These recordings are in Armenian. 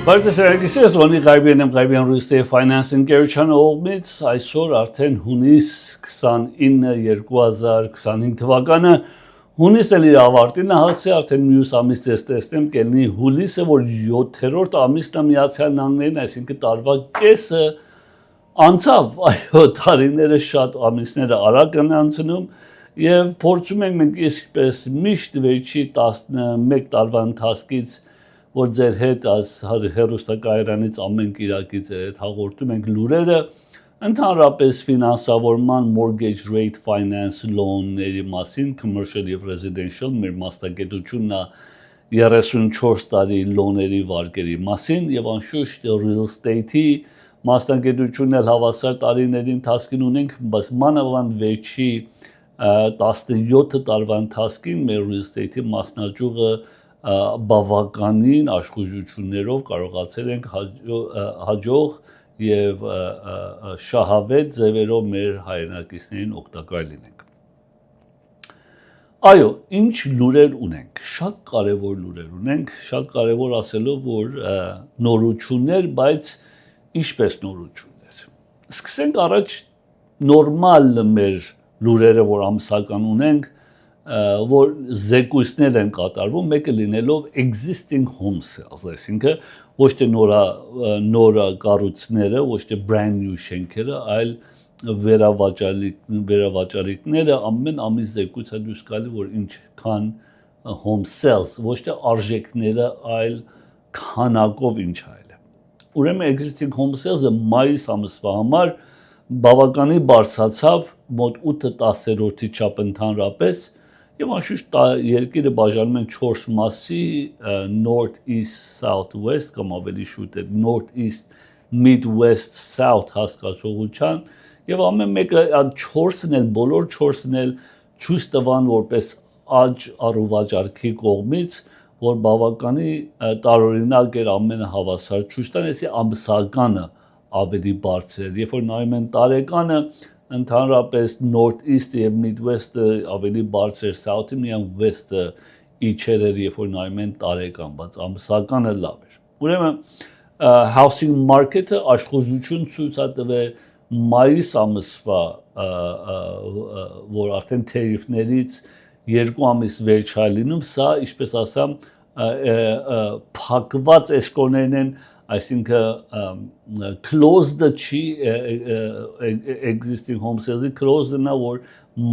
Բարեկամներ, Ronnie Garbian-ը Garbian Real Estate Financing Գերչանը օգնից այսօր արդեն հունիս 29 2025 թվականը հունիսը իր ավարտին է հասցի արդեն մյուս ամիսից տեսնեմ կելնի հուլիսը որ 7-րդ ամիսն է Միացյալ Նահանգներին, այսինքն տարվա կեսը անցավ, այո տարիները շատ ամիսները արագ են անցնում եւ փորձում ենք մենք իսկպես միշտ վերջի 11 տարվա ընթացքից որ ձեր հետ այս հերոստակայարանից ամեն կիրակից այդ հաղորդում ենք լուրերը ընդհանրապես ֆինանսավորման mortgage rate finance loan-ների մասին commercial եւ residential մեր մասնագիտությունն է 34 տարի loan-երի վարկերի մասին եւ անշուշտ real estate-ի մասնագիտությունն էլ հավասար տարիների ընթացքին ունենք բայց մանավանդ վերջի 17 տարվա ընթացքին մեր real estate-ի մասնաճյուղը բավականին աշխուժություններով կարողացել ենք հաջող եւ շահավետ ձևերով մեր հայրենակիցներին օգտակար լինենք։ Այո, ինչ լուրեր ունենք, շատ կարևոր լուրեր ունենք, շատ կարևոր ասելով որ նորություններ, բայց ինչպես նորություններ։ Սկսենք առաջ նորմալ մեր լուրերը, որ ամսական ունենք որ զեկույցներ են կատարվում, մեկը լինելով existing home sales, այսինքն ոչ թե նոր կառույցները, ոչ թե brand new շենքերը, այլ վերավաճառիքները ամեն ամիս զեկույց է դուրս գալի, որ ինչքան home sales, ոչ թե արժեքները, այլ քանակով ինչ այլ է։ Ուրեմն existing home sales-ը մայիս ամսվա համար բավականին բարձրացավ մոտ 8-10-րդի չափ ընդհանրապես Եվ անշուշտ երկիրը բաժանում են 4 մասի North East South West կամ ավելի շուտ է North East Mid West South հասկացողության եւ ամեն մեկը 4-ն էլ բոլոր 4-ն էլ ցույց տվան որպես աճ առուվաճառքի կողմից որ բավականի տարօրինակ էր ամենը հավասար ցույց տան, այսի ամսականը ավելի բարձր էր, երբ որ նայում են տարեկանը ընդհանրապես North East-ը եւ Midwest-ը ավելի բարձր էր, South-ը միայն West-ը իջեր էր, երբ որ նայում են տարեկան, բայց ամսականը լավ էր։ Ուրեմն housing market-ը աշխուժություն ցույց է տվել մայիս ամսվա, որ արդեն թերիֆներից 2 ամիս վերջ է լինում, սա, ինչպես ասամ, փակված էսկոներն են այսինքն closed չի existing home sales-ի closed-ն է որ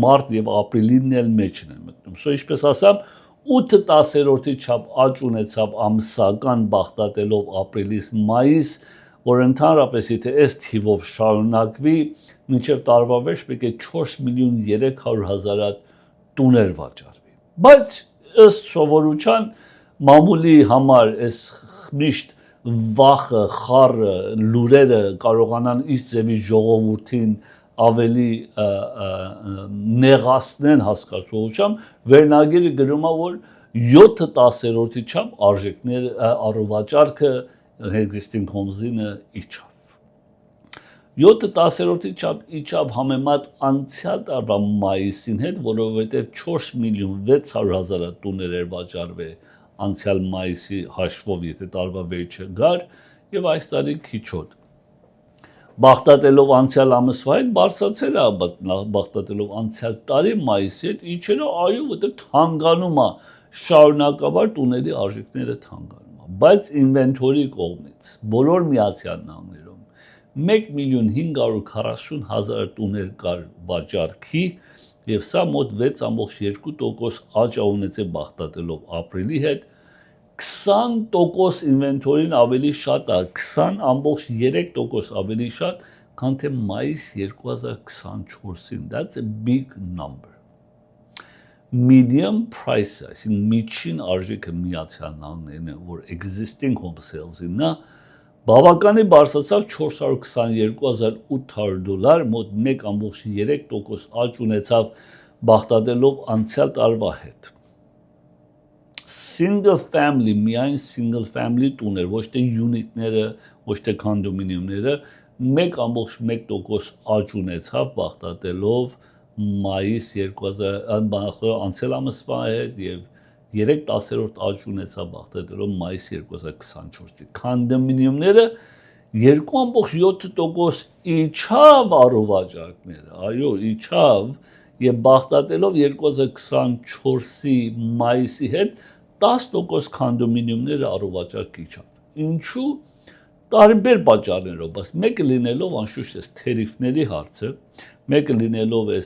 մարտ եւ ապրիլին էլ մեջն են մտնում։ So ինչպես ասամ 8-10-րդի չափ աճ ունեցավ ամսական բախտատելով ապրիլից մայիս, որ ընդհանրապես եթե այս թիվով շարունակվի, մինչև տարվա վերջ պետք է 4 միլիոն 300 հազար տուներ վաճառվի։ Բայց ըստ սովորության մամուլի համար այս միշտ վախը, խառը, լուրերը կարողանան ինչ ձևի ժողովրդին ավելի նեղացնեն հասկացողությամբ, վերնագիրը գրում է, որ 7-10-րդի չափ արժեքները առուվաճառքը existing homes-ին իջավ։ 7-10-րդի չափ իջավ համեմատ անցյալ տարվա մայիսին հետ, որովհետև 4 միլիոն 600 հազար տուներ էր վաճառվել անցյալ մայիսի հաշվով, եթե տարվա վերջը գար, եւ այս տարի քիչոտ։ Բախտատելով անցյալ ամսվա հետ բարձրացել է, բախտատելով անցյալ տարի մայիսի հետ, իջերը այո, որտեղ թանկանում է, շարունակաբար տուների արժեքները թանկանում է, բայց ինվենտորի կողմից բոլոր Միացյալ Նահանգներում 1 միլիոն 540 հազար տուներ կար վաճառքի եւ սա մոտ 6.2% աճ ունեցել բախտատելով ապրիլի հետ 20% ինվենտորին ավելի շատ է, 20.3% ավելի շատ, քան թե մայիս 2024-ին, that's a big number։ Medium price, այսինքն միջին արժեքը Միացյալ Նահանգներն է, որ existing home sales-ին է, բավականի բարձրացավ 422.800 դոլար, մոտ 1.3% աճ ունեցավ բախտատելով անցյալ տարվա հետ։ Single family, միայն single family տուներ, ոչ թե unit-ները, ոչ թե condominium-ները 1.1% աճ ունեցավ բախտատելով մայիս 2000 անցյալ ամսվա հետ եւ 3/10 աճ ունեցավ բաղթելով մայիսի 2024-ի։ Կոնդոմինիումները 2.7% իջավ առողջարքները, այո, իջավ եւ բաղթելով 2024-ի մայիսի հետ 10% կոնդոմինիումները առողջարք իջավ։ Ինչու՞։ Տարբեր պատճառներով, բայց մեկը լինելով անշուշտ է թերիֆների հարցը, մեկը լինելով է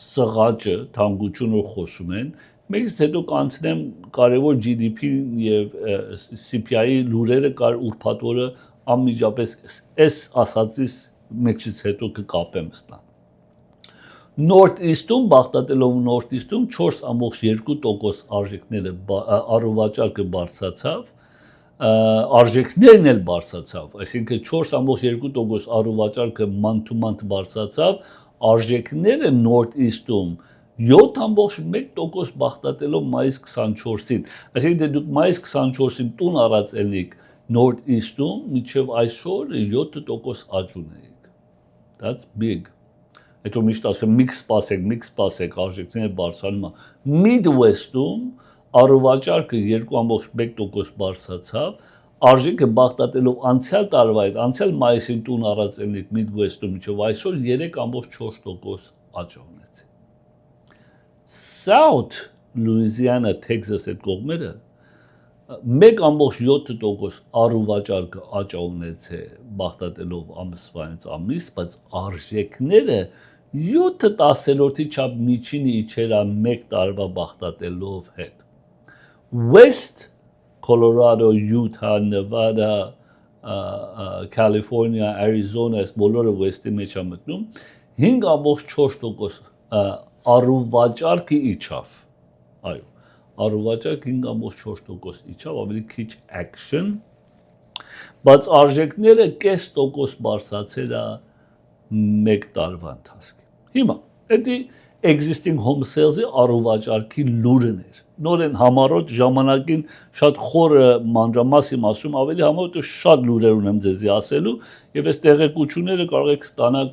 սղաճը, թանկությունով խոսում են, մեկից հետո կանցնեմ կարևոր GDP-ն եւ CPI-ի լուրերը կար ուրբաթ օրը անմիջապես այս ասածից մեկից հետո կկապեմ ստա։ North East-ում բաղթելով North East-ում 4.2% արժեքները առողջարկը բարձրացավ, արժեքներն էլ բարձրացավ, այսինքն 4.2% առողջարկը ման-to-ման բարձրացավ, արժեքները North East-ում 7.1% բաղթելով մայիս 24-ին, այսինքն դուք մայիս 24-ին տուն առած ելիք North East-ում մինչև այսօր 7% աճ ունեիք։ That's big։ Հետո միշտ ասում եմ մի սպասեք, արժեքները բարձրանում են։ Midwest-ում առողջարկը 2.1% բարձրացավ, արժեքը բաղթելով անցյալ տարվա հետ, անցյալ մայիսին տուն առած ելիք Midwest-ում մինչև այսօր 3.4% աճ ունեցի։ South Louisiana, Texas այդ կողմերը 1.7% առողջարկը աճ ունեցե բաղթելով ամսվանից ամիս, բայց արժեքները 7/10 չափ միջինը իջերա 1 տարվա բաղթելով հետ։ West Colorado, Utah, Nevada, California, Arizona, այս բոլորը West-ի մեջ է մտնում, 5.4% առողջարկը իջավ։ Այո, առողջարկը 5.4% իջավ, ավելի քիչ action, բայց արժեքները կես տոկոս բարձրացել է 1 տարվա ընթացքում։ Հիմա, դա existing home sales-ի առողջարկի լուրն էր։ Նորեն համառոտ ժամանակին շատ խորը մանրամասն ասում, ավելի համառոտ շատ լուրեր ունեմ ձեզի ասելու, եւ այս տեղեկությունները կարող եք ստանալ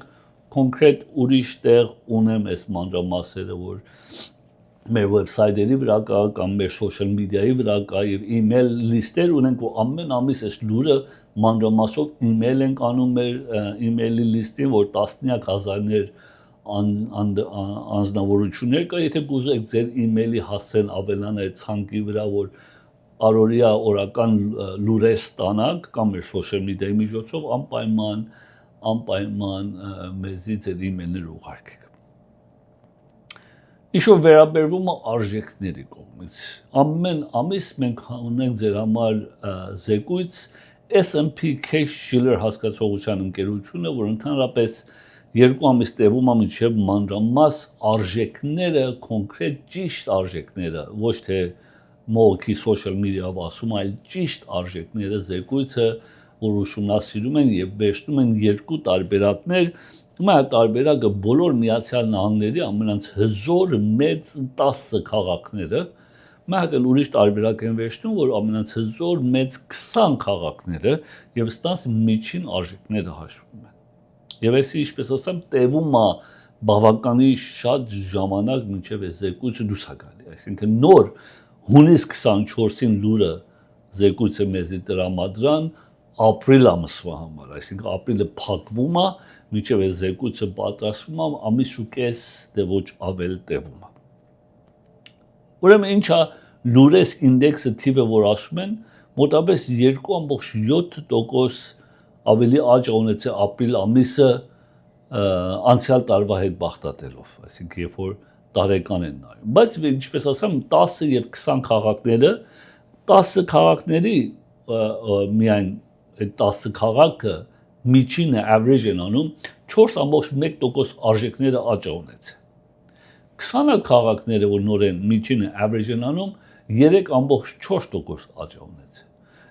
կոնկրետ ուրիշ տեղ ունեմ այս մանրամասերը, որ մեր վեբսայթերի վրա կա կամ մեր social media-ի վրա կա եւ email լիստեր ունենք, որ ամեն ամիս այս լուրը մանրամասով email ենք անում մեր email-ի լիստին, որ տասնյակ հազարներ անձնավորություններ կա, եթե կուզեք ձեր email-ի հասցեն ավելան այդ ցանկի վրա, որ առօրյա օրական լուրեր ստանաք կամ մեր social media-ի միջոցով անպայման մեզի ձեր email-ներ ուղարկեք։ Ինչ-որ վերաբերվում է արժեքների կողմից, ամեն ամիս մենք ունենք ձեր համար զեկույց S&P Case-Shiller հասկացողության ընկերությունը, որ ընդհանրապես 2 ամիս տևում է մինչև մանրամաս արժեքները, կոնկրետ ճիշտ արժեքները, ոչ թե մողոքի social media-ով ասում, այլ ճիշտ արժեքները զեկույցը, որ ուսումնասիրում են եւ վերջնում են 2 տարբերակներ, հիմա տարբերակը բոլոր Միացյալ Նահանգների ամենից հզոր մեծ 10 քաղաքները, մահդ էլ ուրիշ տարբերակ են վերջնում, որ ամենից հզոր մեծ 20 քաղաքները եւ ստանց միջին արժեքները հաշվում են։ Եվ այսի ինչպես ասեմ, տևում է բավականին շատ ժամանակ մինչև այս զեկույցը դուրս է գալի, այսինքն նոր հունիս 24-ին լուրը զեկույցը մեզի տրամադրան ապրիլ ամսվա համար, այսինքն ապրիլը փակվում է, մինչև այս զեկույցը պատրաստվում է, ամիս ու կես դե ոչ ավել տևում է։ Ուրեմն ինչա լուրես ինդեքսը թիվը, որ ասում են, մոտավորապես 2.7% ավելի աճ ունեցե ապրիլ ամիսը անցյալ տարվա հետ բաղթատելով, այսինքն երբ որ տարեկան են նայում։ Բայց ինչպես ասեմ, 10 եւ 20 քաղաքները, 10 քաղաքների միայն այդ 10 քաղաքը միջինը average են անում 4.1% արժեքները աճ ունեցե։ 20 քաղաքները, որ նորեն միջինը average են անում 3.4% աճ ունեցե։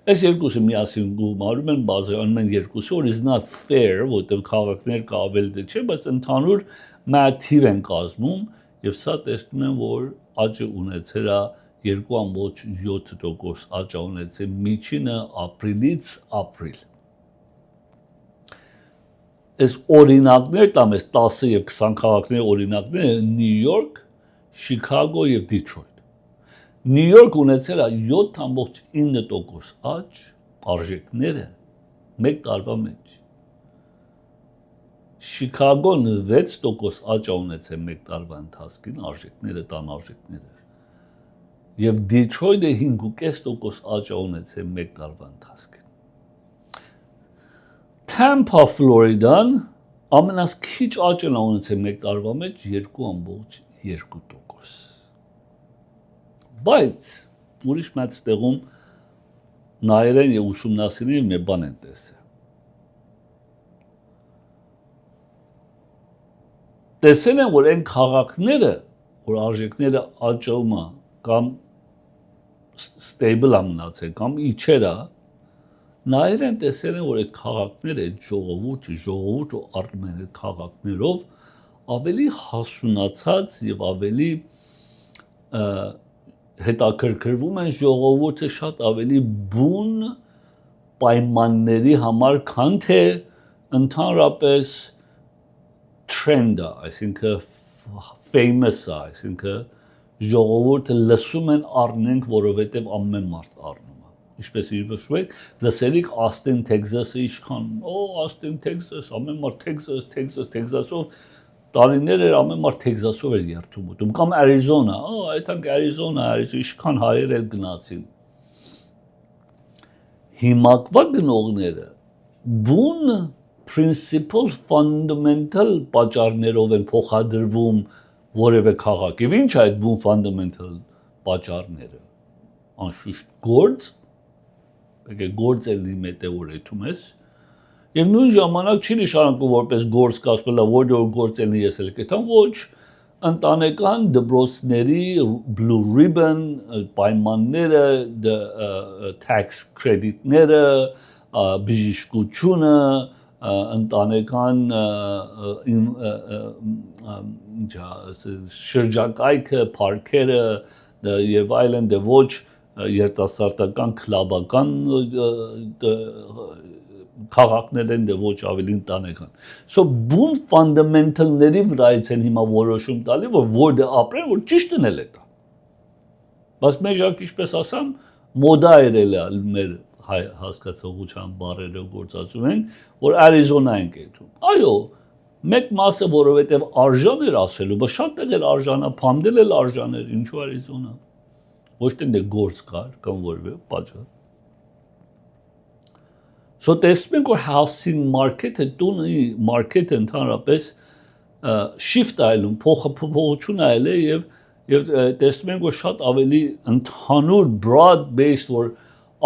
Այս երկուսը միասին գումարում են, բաժանում են երկուսը, որ is not fair, որտեղ քաղաքներ կա ավելի դե չէ, բայց ընդհանուր մաթիվ են կազմում եւ սա տեսնում են, որ աճը ունեցել է 2.7% աճ ունեցել միջինը ապրիլից ապրիլ։ Այս օրինակներ տամ այս 10 եւ 20 քաղաքների օրինակները Նյու Յորք, Շիկագո եւ Դիթրոյթ։ Նյու Յորք ունեցել է 7.9% աճ արժեքները մեկ տարվա մեջ։ Շիկագոն 6% աճ ունեցել մեկ տարվա ընթացքում արժեքները տան արժեքները։ Եվ Դիթրոյթը 5.5% աճ ունեցել մեկ տարվա ընթացքում։ Tampa, Ֆլորիդան ամենաքիչ աճն ունեցել մեկ տարվա մեջ 2.2%։ Բայց ուրիշ մեծ տեղում նայերեն եւ ուսումնասիրեն մի բան են տեսել։ Տեսել են, որ այն քաղաքները, որ արժեքները աճում է կամ stable ամնացել կամ իջեր է, նայերեն տեսել են, որ այդ քաղաքները, այդ ժողովուրդը առնում են այդ քաղաքներով ավելի հասունացած եւ ավելի հետաքրքրվում են ժողովուրդը շատ ավելի բուն պայմանների համար, քան թե ընդհանրապես trend-ը, այսինքն famous-ը, այսինքն ժողովուրդը լսում են առնենք, որովհետև ամեն մարդ առնում է։ Ինչպես հիշում եք, լսելիք Austin, Texas-ը ինչքան, Austin, Texas, ամեն մարդ Texas-ով տարիներ էր ամեն մարդ Թեքսասով էր երթում ուտում, կամ Արիզոնա, այդտեղ Արիզոնա, ինչքան հայեր էլ գնացին։ Հիմակվա գնողները բուն principal fundamental պատճառներով են փոխադրվում որևէ քաղաք։ Եվ ինչ է այդ բուն fundamental պատճառները։ Անշուշտ գործ, եկե գործ էլ մետեոր էթում ես։ Եվ նույն ժամանակ չի նշանակում որպես գործ կասվել է, որ գործ ելնի ես էլ կետամ, ոչ, ընտանեկան դպրոցների blue ribbon պայմանները, tax credit-ները, բժշկությունը, ընտանեկան շրջակայքը, парքերը եւ այլն, դե ոչ երիտասարդական քլաբական քաղաքներ են դե ոչ ավելի ընտանեկան։ So բուն ֆունդամենտալների վրայից են հիմա որոշում տալի, որ որտե ապրեն, որ ճիշտն էլ է դա։ Բայց մեջակ ինչպես ասամ, մոդա երել է մեր հայ հասկացողության բառերը գործածում են, որ Արիզոնա են կեթում։ Այո, մեկ մասը որովհետև արժան էր ասելու, բայց շատ տեղեր արժանա, փամդել էլ արժաներ, ինչու Արիզոնա։ Ոչ թե դե գործ կար կամ որևէ պատճառ։ So տեսնում ենք, որ housing market-ը, տունի market-ը ընդհանրապես shift այլում, փոխություն այլ է եւ տեսնում ենք, որ շատ ավելի ընդհանուր broad based, որ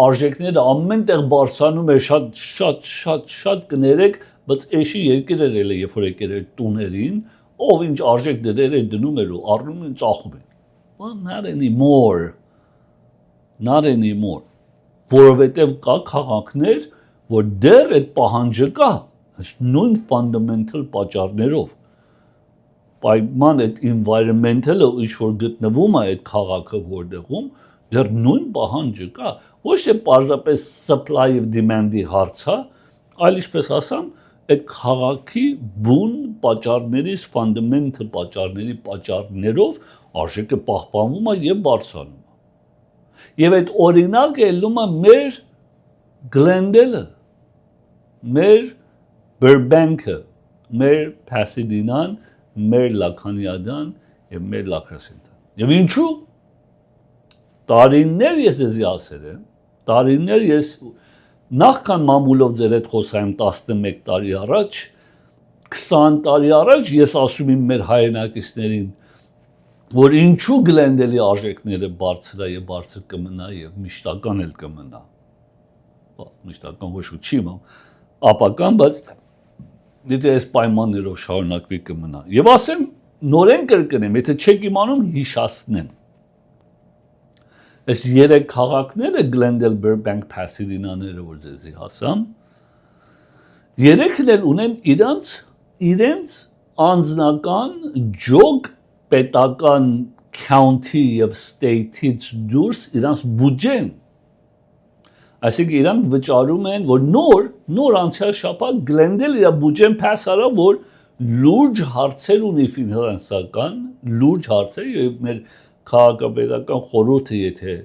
արժեքները ամեն տեղ բարձրանում է, շատ կներեք, բայց էշի երկրեր էլ է, երբ որ եկել էր տուներին, ով ինչ արժեք դրեր է դնում էր ու առնում են ծախում են։ Not anymore։ Որովհետեւ կա քաղաքներ, որ դեռ այդ պահանջը կա, նույն fundamental պատճառներով։ Պայման այդ environmental-ը ինչ որ գտնվում է այդ քաղաքը որտեղում, դեռ նույն պահանջը կա, ոչ թե պարզապես supply of demand-ի հարց է, այլ ինչպես ասամ, այդ քաղաքի բուն պատճառներից fundamental պատճառներով արժեքը պահպանվում է եւ բարձրանում է։ Եվ այդ օրինակը ելնում է մեր Glendale-ը, մեր Burbank-ը, մեր Pasadena-ն, մեր La Cañada-ն եւ մեր La Crescenta-ն։ Եվ ինչու? Տարիներ ես ասել եմ, տարիներ ես նախքան մամուլով ձեր հետ խոսայեմ 11 տարի առաջ, 20 տարի առաջ ես ասում եմ մեր հայրենակիցներին, որ ինչու Glendale-ի արժեքները բարձր է եւ բարձր կմնա եւ միշտական էլ կմնա։ Միշտական ոչ ու չի մամ, ապական, բայց եթե այս պայմաններով շարունակվի կմնա։ Եվ ասեմ, նորեն կրկնեմ, եթե չեք իմանում, հիշացնեմ։ Այս երեք քաղաքները Glendale, Burbank, Pasadena-ները, որ ձեզի հասամ, երեքն էլ ունեն իրենց անձնական ջոգ պետական county եւ state-ից դուրս իրենց բյուջեն։ Այսինքն իրանք վճարում են, որ նոր անցյալ շաբաթ Glendale իր բյուջեն pass արավ, որ լուրջ հարցեր ունի ֆինանսական, լուրջ հարցեր եւ մեր քաղաքապետական խորհուրդը եթե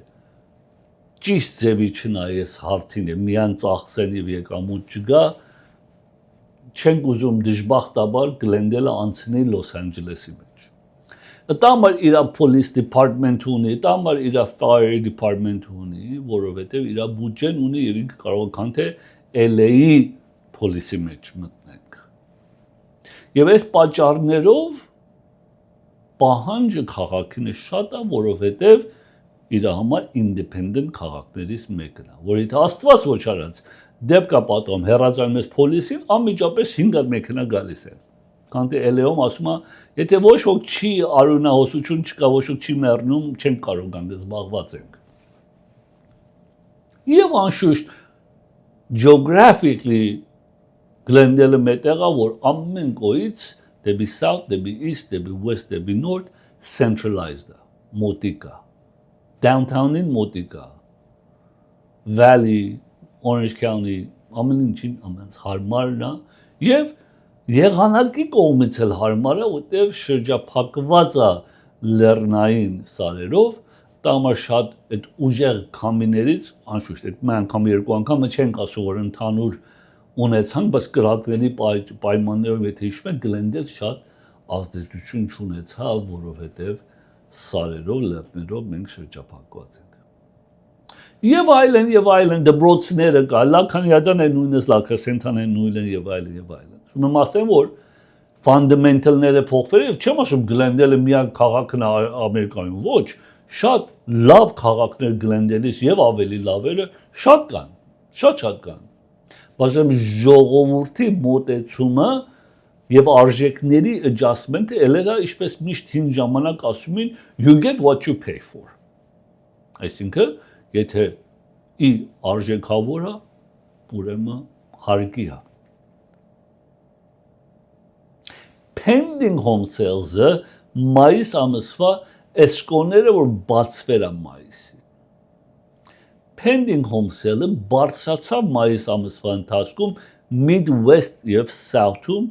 ճիշտ ձևի չնայես հարցին է միան ծախսեն եւ եկամուտ չգա չենք ուզում դժբախտաբար Գլենդելը անցնի Լոս Անջելեսի մեջ Տամար իր police department ունի, տամար իր fire department ունի, որովհետև իր բյուջեն ունի եւ ինքը կարող է քան թե LA-ի police-ի մեջ մտնենք։ Եվ այս պատճառներով պահանջը քաղաքին շատ է, որովհետև իր համար independent քաղաքներից մեկն է, որ եթե Աստված ոչ արած դեպք է պատում հեռացան մեզ police-ին, անմիջապես 5 մեքենա գալիս է։ Կանտե LA-ում ասում է, եթե ոչ ոք չի արյունահոսություն չկա, ոչ ոք չի մեռնում, չենք կարող անգամ զբաղված ենք։ Եվ անշուշտ geographically Glendale-ը մետեղ է, որ ամեն կողից դեպի south, դեպի east, դեպի west, դեպի north centralized է, մոտիկ է։ Downtown-ին մոտիկ է։ Valley, Orange County, ամեն ինչին ամենից հարմարն է եւ Եղանակի կողմից էլ հարմար է, որտեղ շրջափակված է լեռնային սարերով, դա համար շատ այդ ուժեղ քամիներից, անշուշտ այդ մի անգամ երկու անգամ չենք ասում, որ ընդհանուր ունեցանք, բայց կրակների պայմաններով եթե հիշում եք, Գլենդել շատ ազդեցություն չունեցավ, որովհետև սարերով, լեռներով մենք շրջափակված ենք։ Եվ այլն, դպրոցները կա, Լաքանյադան է նույնս Լաքասենթան է նույնն եւ այլն։ Ուրեմն ասեմ, որ ֆանդամենտալները փոխվել եւ չեմ ասում Գլենդելը միակ քաղաքն է Ամերիկայում, ոչ, շատ լավ քաղաքներ Գլենդելից եւ ավելի լավերը շատ կան։ Բայց ժողովրդի մոտեցումը եւ արժեքների adjustment-ը ելերա ինչպես միշտ հին ժամանակ ասում են you get what you pay for։ Այսինքն, եթե ի արժեքավոր է, ուրեմն հարկի է։ Pending home sales-ը մայիս ամսվա էսկոները որ բացվեր է մայիսի։ Pending home sale-ը բարձրացավ մայիս ամսվա ընթացքում Midwest եւ South-ում,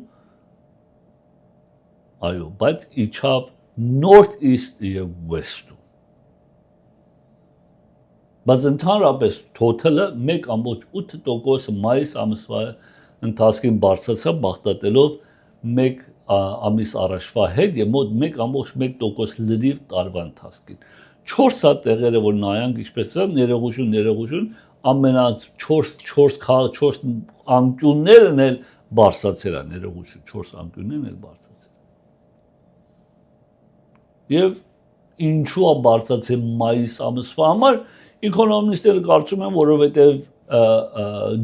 այո, բայց իջավ Northeast եւ West-ում։ Բայց ընդհանրապես total-ը 1.8% մայիս ամսվա ընթացքին բարձրացավ բախտատելով 1 ամիս առաջվա հետ եւ մոտ 1.1% լրիվ տարվա ընթացքին։ 4 հատ տեղերը որ նայանք ինչպես է ներողություն ամենած 4 անկյուններն էլ բարձրացել է ներողություն 4 անկյուններն էլ բարձրացել։ Եվ ինչու է բարձրացել մայիս ամսվա համար Էկոնոմիստները կարծում են, որովհետև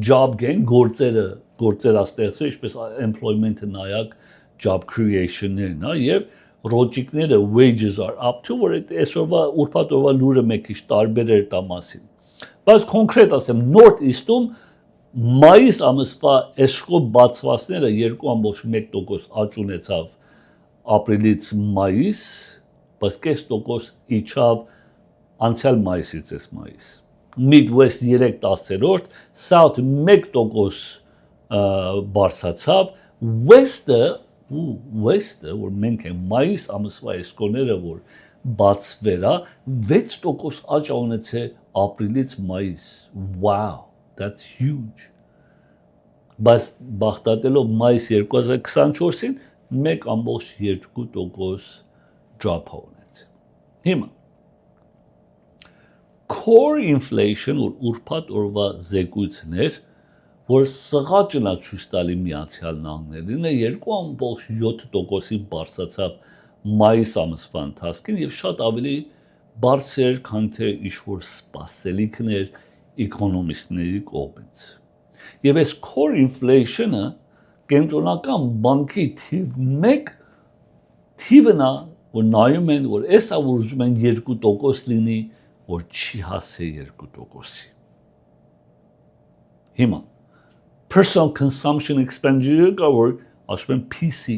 job gain գործեր աստեղծել, ինչպես employment-ը նայակ job creation-ն է, եւ ռոճիկները wages are up to, որ այսօրվա ուրբաթ օրվա լուրը մեկ քիչ տարբեր էր տա մասին։ Բայց կոնկրետ ասեմ, North-East-ում մայիս ամսվա էսկո բացվածները 2.1% աճ ունեցավ ապրիլից մայիս, բայց 0.5% իջավ անցյալ մայիսից էս մայիս։ Midwest 3/10, South 1% բարձրացավ, West-ը, որ մենք ենք մայիս ամսվա էսկոները, որ բացվերա, 6% աճ ունեցել ապրիլից մայիս։ Wow, that's huge։ Բայց բախտատելով մայիս 2024-ին 1.2% drop ունեցել։ Հիմա core inflation որ ուրբաթ օրվա զեկույցներ, որ սղաճն է ցույց տալի Միացյալ Նահանգներին է 2.7%-ի բարձրացավ մայիս ամսվա ընթացքին եւ շատ ավելի բարձր քան թե ինչ-որ սպասելիքներ էկոնոմիստների կողմից։ Եվ այս core inflation-ը կենտրոնական բանկի թիվ 1 թիվն է, որ նայում են, որ էսա որ ուզում են 2% լինի, որ չի հասել 2%-ի։ Հիմա personal consumption expenditure կա, որ ասում են PCE։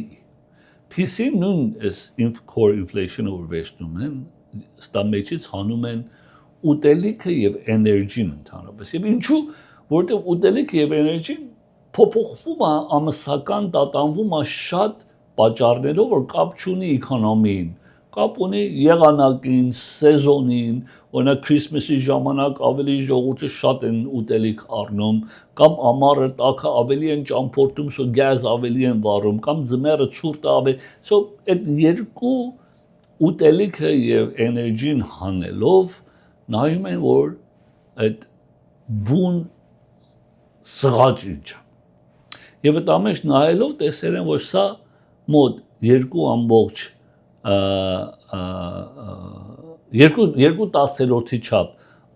PCE նույն էս core inflation-ը որ վերջնում են, ստա մեջից հանում են ուտելիքը եւ էներգին ընդհանրապես։ Եվ ինչու, որովհետեւ ուտելիքը եւ էներգին փոփոխվում է ամսական տատանվում է շատ պատճառներով, որ կապ չունի էկոնոմիին, կապ ունի եղանակին, սեզոնին, օրինակ Քրիսմասի ժամանակ ավելի ժողովուրդը շատ են ուտելիք առնում, կամ ամառը տաքը ավելի են ճամփորդում, so գազ ավելի են վառում, կամ ձմեռը ցուրտը ավելի, so այդ երկու ուտելիքը եւ էներգին հանելով նայում են որ այդ բուն սղաճ ինչ է։ Եվ այդ ամենը նայելով տեսել են որ սա մոտ 2 տասերորդի չափ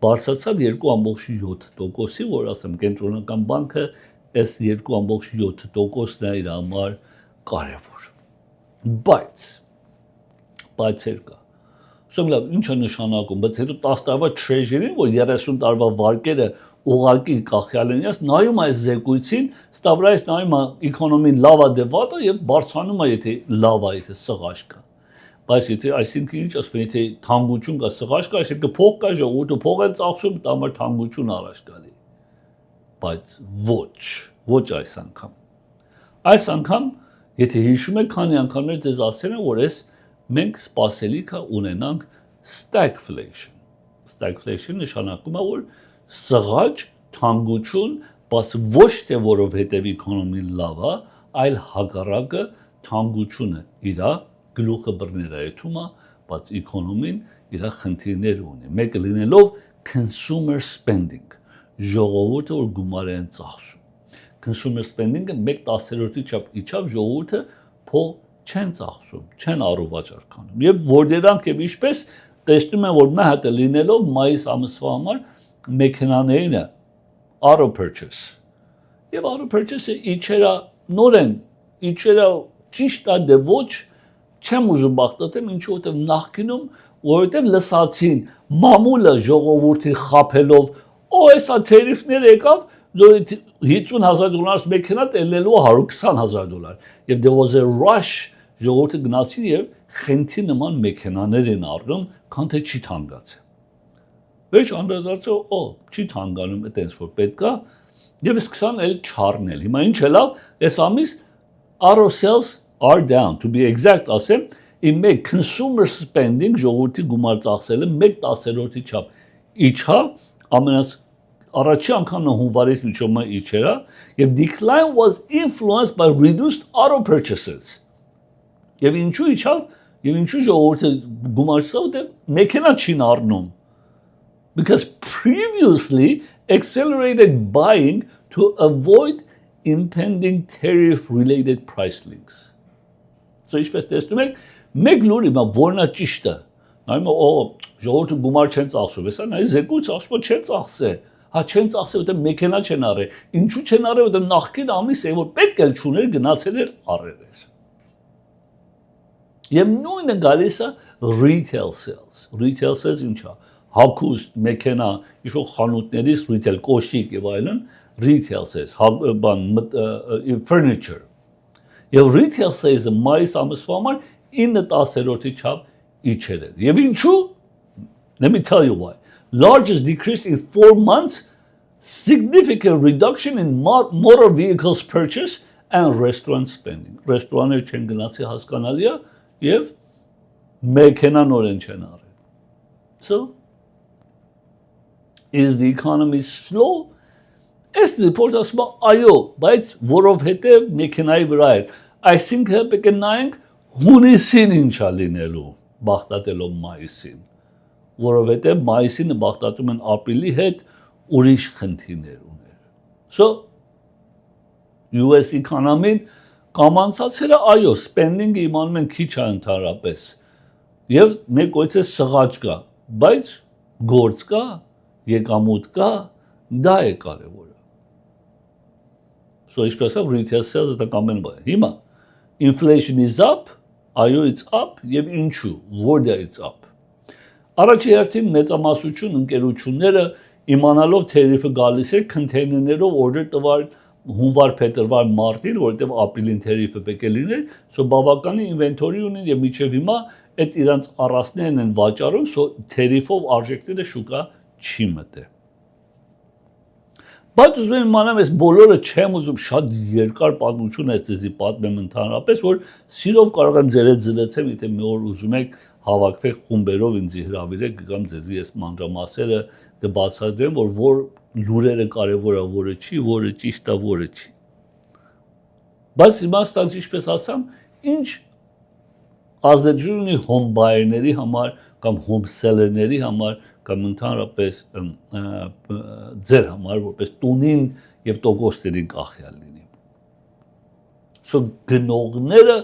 բարձրացավ 2.7%-ի, որ ասեմ կենտրոնական բանկը այս 2.7%-ն է իր համար կարևոր։ Բայց կա։ Սա լավ, ինչ է նշանակում, բայց հետո 10 տարվա treasury-ին, որ 30 տարվա վարկերը ուղղակի կախյալ են, նայում այս զեկույցին, ստավրայից նայում է էկոնոմին լավ է դե վատ է եւ բարձրանում է, եթե լավ է, եթե սղաճ կա։ Բայց եթե այսինքն ինչ ասում են, եթե թանկություն կա, սղաճ կա, այսինքն փող կա, ժողովուրդը փող է ծախսում, դա համար թանկություն առաջ գալի։ Բայց ոչ այս անգամ։ Այս անգամ, եթե հիշում եք, քանի անգամներ ձեզ ասել են, որ մենք սպասելիք ունենանք stagflation։ Stagflation նշանակում է, որ սղաճ, թանկություն, բայց ոչ թե որովհետև էկոնոմին լավ է, այլ հակառակը թանկությունը իր գլուխը բռներայթում է, բայց էկոնոմին իր խնդիրներ ունի։ Մեկը լինելով consumer spending, ժողովուրդը որ գումար են ծախսում։ Consumer spending-ը 1/10-րդի չափ իջավ, ժողովուրդը փող չեն ծախսում, չեն առողջարկ անում։ Եվ որ դրանք եւ ինչպես տեսնում են, որ մի հատ լինելով մայիս ամսվա համար մեքենաներինը auto purchase։ Եվ auto purchase-ը իջերա նորեն, իջերա ճիշտ է դե ոչ, չեմ ուզում բախտատեմ, ինչու որտեղ նախկինում, որովհետև լսացին մամուլը ժողովրդի խափելով, հեսա թերիֆներ եկավ, 50,000 մեքենա տելնելու $120,000 եւ there was a rush ժողովուրդը գնացին եւ խենթի նման մեքենաներ են առնում, քան թե չի թանկացել։ Վերջ անդրադարձը, չի թանկանում, այտենց որ պետք է եւ սկսան էլ չառնել։ Հիմա ինչ է լավ, այս ամիս auto sales are down, to be exact ասեմ, in make consumer spending ժողովրդի գումար ծախսելը 1/10-րդի չափ իջավ, ամենաս առաջի անգամն հունվարից միջոմը իջերա եւ decline was influenced by reduced auto purchases։ Եվ ինչու իջավ, եւ ինչու ժողովուրդը գումար ծախսավ, դե մեքենա չի առնում։ Because previously accelerated buying to avoid impending tariff-related price links. So ինչպես տեսնում եք, մեկ լուրը հիմա որն է ճիշտը։ Նայում ժողովուրդը գումար չեն ծախսում, հեսա նայ զեկույց ասում չեն ծախսել։ Հա չեն ծախսել, որտեղ մեքենա չեն առել։ Ինչու չեն առել, որտեղ նախկին ամիս է, որ պետք էլ չուներ, գնացել էր առել էր։ Եվ նույնը գալիս է retail sales։ Retail sales ինչ է։ Հագուստ, մեքենա, ինչ-որ խանութներից retail, կոշիկ եւ այլն, retail sales, furniture։ Եվ retail sales-ը մայիս ամսվա համար 9/10-րդի չափ իջել էր։ Եվ ինչու? Let me tell you why. Largest decrease in 4 months, significant reduction in motor vehicles purchase and restaurant spending. Ռեստորաններ չեն գնացի հասկանալի է եւ մեքենանորեն չեն առել։ So, is the economy slow? Այս report ասում է այո, բայց որովհետև մեքենայի վրա է։ Այսինքն պետք է նայենք հունիսին ինչա լինելու, բախտատելով մայիսին, որովհետև մայիսին բախտատում են ապրիլի հետ ուրիշ խնդիրներ ուներ։ So, US economy-ն կամանցացել է այո, spending-ը իմանում են քիչ է ընդհանրապես։ Եվ մեկ կողմից սղաճ կա, բայց գործ կա, եկամուտ կա, դա է կարևորը։ So ինչպես է retail sales-ը դա կամեն բան։ Հիմա inflation is up, այո it's up եւ ինչու, որտեղ it's up։ Առաջի հերթին մեծամասնություն ընկերությունները իմանալով թերիֆը գալիս է քոնթեյներներով օրդեր տվար հունվար, փետրվար, մարտին, որովհետև ապրիլին թերիֆը պետք է լիներ, so բավականին ինվենտորի ունեն եւ միջև հիմա այդ իրանց առասներն են վաճառում, so թերիֆով արժեքները շուկա չի մտել։ Բայց ուզում եմ իմանամ, այս բոլորը չեմ ուզում շատ երկար պատմություն է ձեզի պատմեմ ընդհանրապես, որ սիրով կարող եմ ձեր հետ զրուցեմ, եթե մի օր ուզում եք հավաքվեք խումբերով ինձ հրավիրեք, կամ ձեզի ես մանրամասերը կբացատրեմ, որ լուրերը կարևոր է, որը չի, որը ճիշտ է, որը չի։ Բայց իմաստանց ինչպես ասամ, ինչ ազդեցություն ունի հոմ բայերների համար կամ հոմ սելերների համար կամ ընդհանրապես ձեր համար, որպես տունին եւ տոկոսներին կախյալ լինի։ So գնողները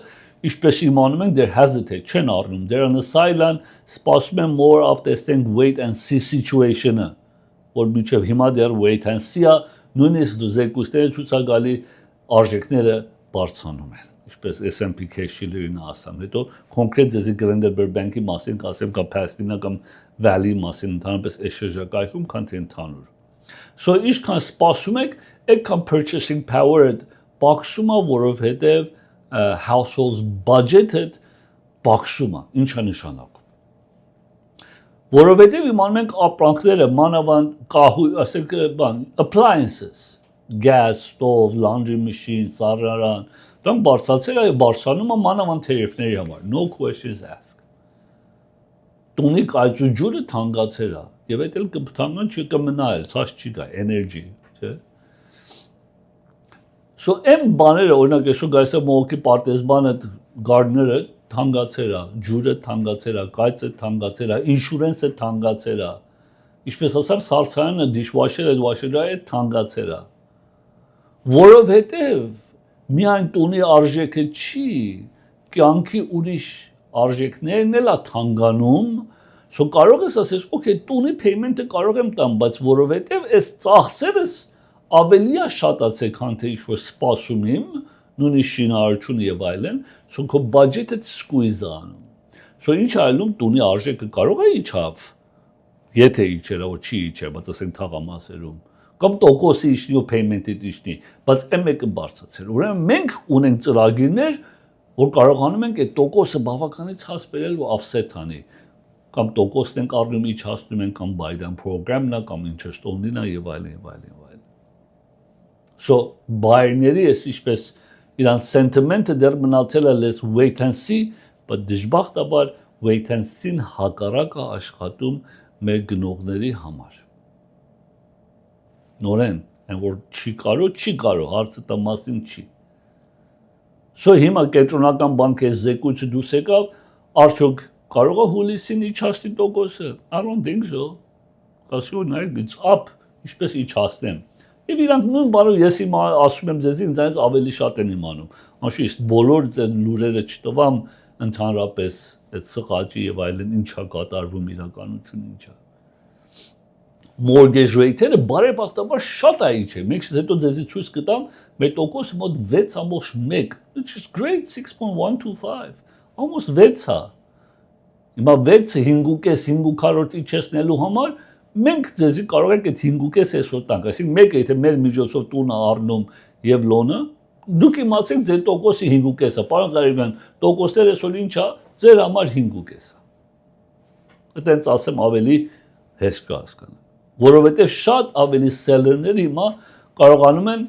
ինչպես իմանում ենք, դեր hesitate չեն առնում, դեր on the sideline սպասում են more of testing wait and see situation-ը, որ միջև հիմա դեռ wait and see-ը, նույնիսկ զեկույցները ցուցակալի արժեքները բարձրանում են, ինչպես S&P Cash-ին ասամ, հետո կոնկրետ ձեզի Glenderberg Bank-ի մասին կասեմ, կամ Pasadena կամ Valley մասին ընդհանրապես այս շրջակայքում, քան թե ընդհանուր։ So ինչքան սպասում եք, այդքան purchasing power-ը բացում է, որովհետև household budget-ը բացում է, ինչ է նշանակում։ Որովհետև իմանում ենք ապրանքները, մանավանդ կահույ, ասենք բան, appliances, gas, stove, laundry machine, սառարան, դրանք բարձրացել է եւ բարձրանում է մանավանդ թերիֆների համար, no questions asked։ Տունի կայծուջուրը թանկացել է եւ այդ էլ կթանկանա չկմնա էլ, ցած չի գա, energy, չէ՞։ So այն բաները, օրինակ այսօր գայս է մոկի պարտեզբանը գարդները թանկացել է, ջուրը թանկացել է, կայծը թանկացել է, ինշուրենսը թանկացել է։ Ինչպես ասեմ, սարսարանը դիշվաշերը, դվաշերը թանկացել է։ Որովհետև միայն տունի արժեքը չի, կյանքի ուրիշ արժեքներն էլ է թանկանում, so կարող ես ասես, okay, տունի payment-ը կարող եմ տամ, բայց որովհետև այս ծախսերս ավելի է շատացել, քան թե ինչ-որ սպասում եմ, նույնիսկ շինարարություն եւ այլն, so քո բաջետը squeeze անում։ So ինչ այլում տունի արժեքը կարող է իջավ, եթե իջել է, չի իջել, բայց ասենք թաղամասերում, կամ տոկոսի իջնի ու payment-ը իջնի, բայց M1-ը բարձրացել։ Ուրեմն մենք ունենք ծրագիրներ, որ կարողանում ենք այդ տոկոսը բավականին ցած բերել ու offset անի, կամ տոկոսն ենք առնում իջացնում ենք, կամ Biden program-ն է, կամ interest only-ն է եւ այլն եւ այլն եւ այլն։ So բայերների էս ինչպես իրան sentiment-ը դեռ մնացել է let's wait and see, but դժբախտաբար wait and see-ն հակառակը աշխատում մեր գնողների համար։ Նորեն, այն որ չի կարող, հարցը տա մասին չի։ So հիմա կենտրոնական բանկի զեկույցը դուրս եկավ, արդյոք կարող է հուլիսին իջացնի տոկոսը։ I don't think so։ Ասում են նայեք it's up, ինչպես իջացնեմ։ Եվ իրանք նույն բանը ես հիմա ասում եմ ձեզ ինձանից ավելի շատ են իմանում։ Անշուշտ բոլոր լուրերը չտվամ ընդհանրապես այդ սղաճի եւ այլն ինչա կատարվում իրականություն ինչա։ Mortgage rate-ը բարեբախտաբար շատ է իջել։ Մենք հետո ձեզի ցույց կտամ, մեր տոկոսը մոտ 6.1, which is great 6.125, almost 6-ա։ Հիմա 6-ը 5.5 իջեցնելու համար մենք ձեզի կարող ենք այդ 5.5 այսօր տանք, այսինքն մեկը եթե մեր միջոցով տունը առնում եւ լոնը, դուք իմացեք ձեր տոկոսի 5.5-ը, պարոն Ղարիբյան, տոկոսները այսօր ինչա, ձեր համար 5.5-ը։ Այդտենց ասեմ ավելի հեշտ կհասկանա, որովհետեւ շատ ավելի seller-ները հիմա կարողանում են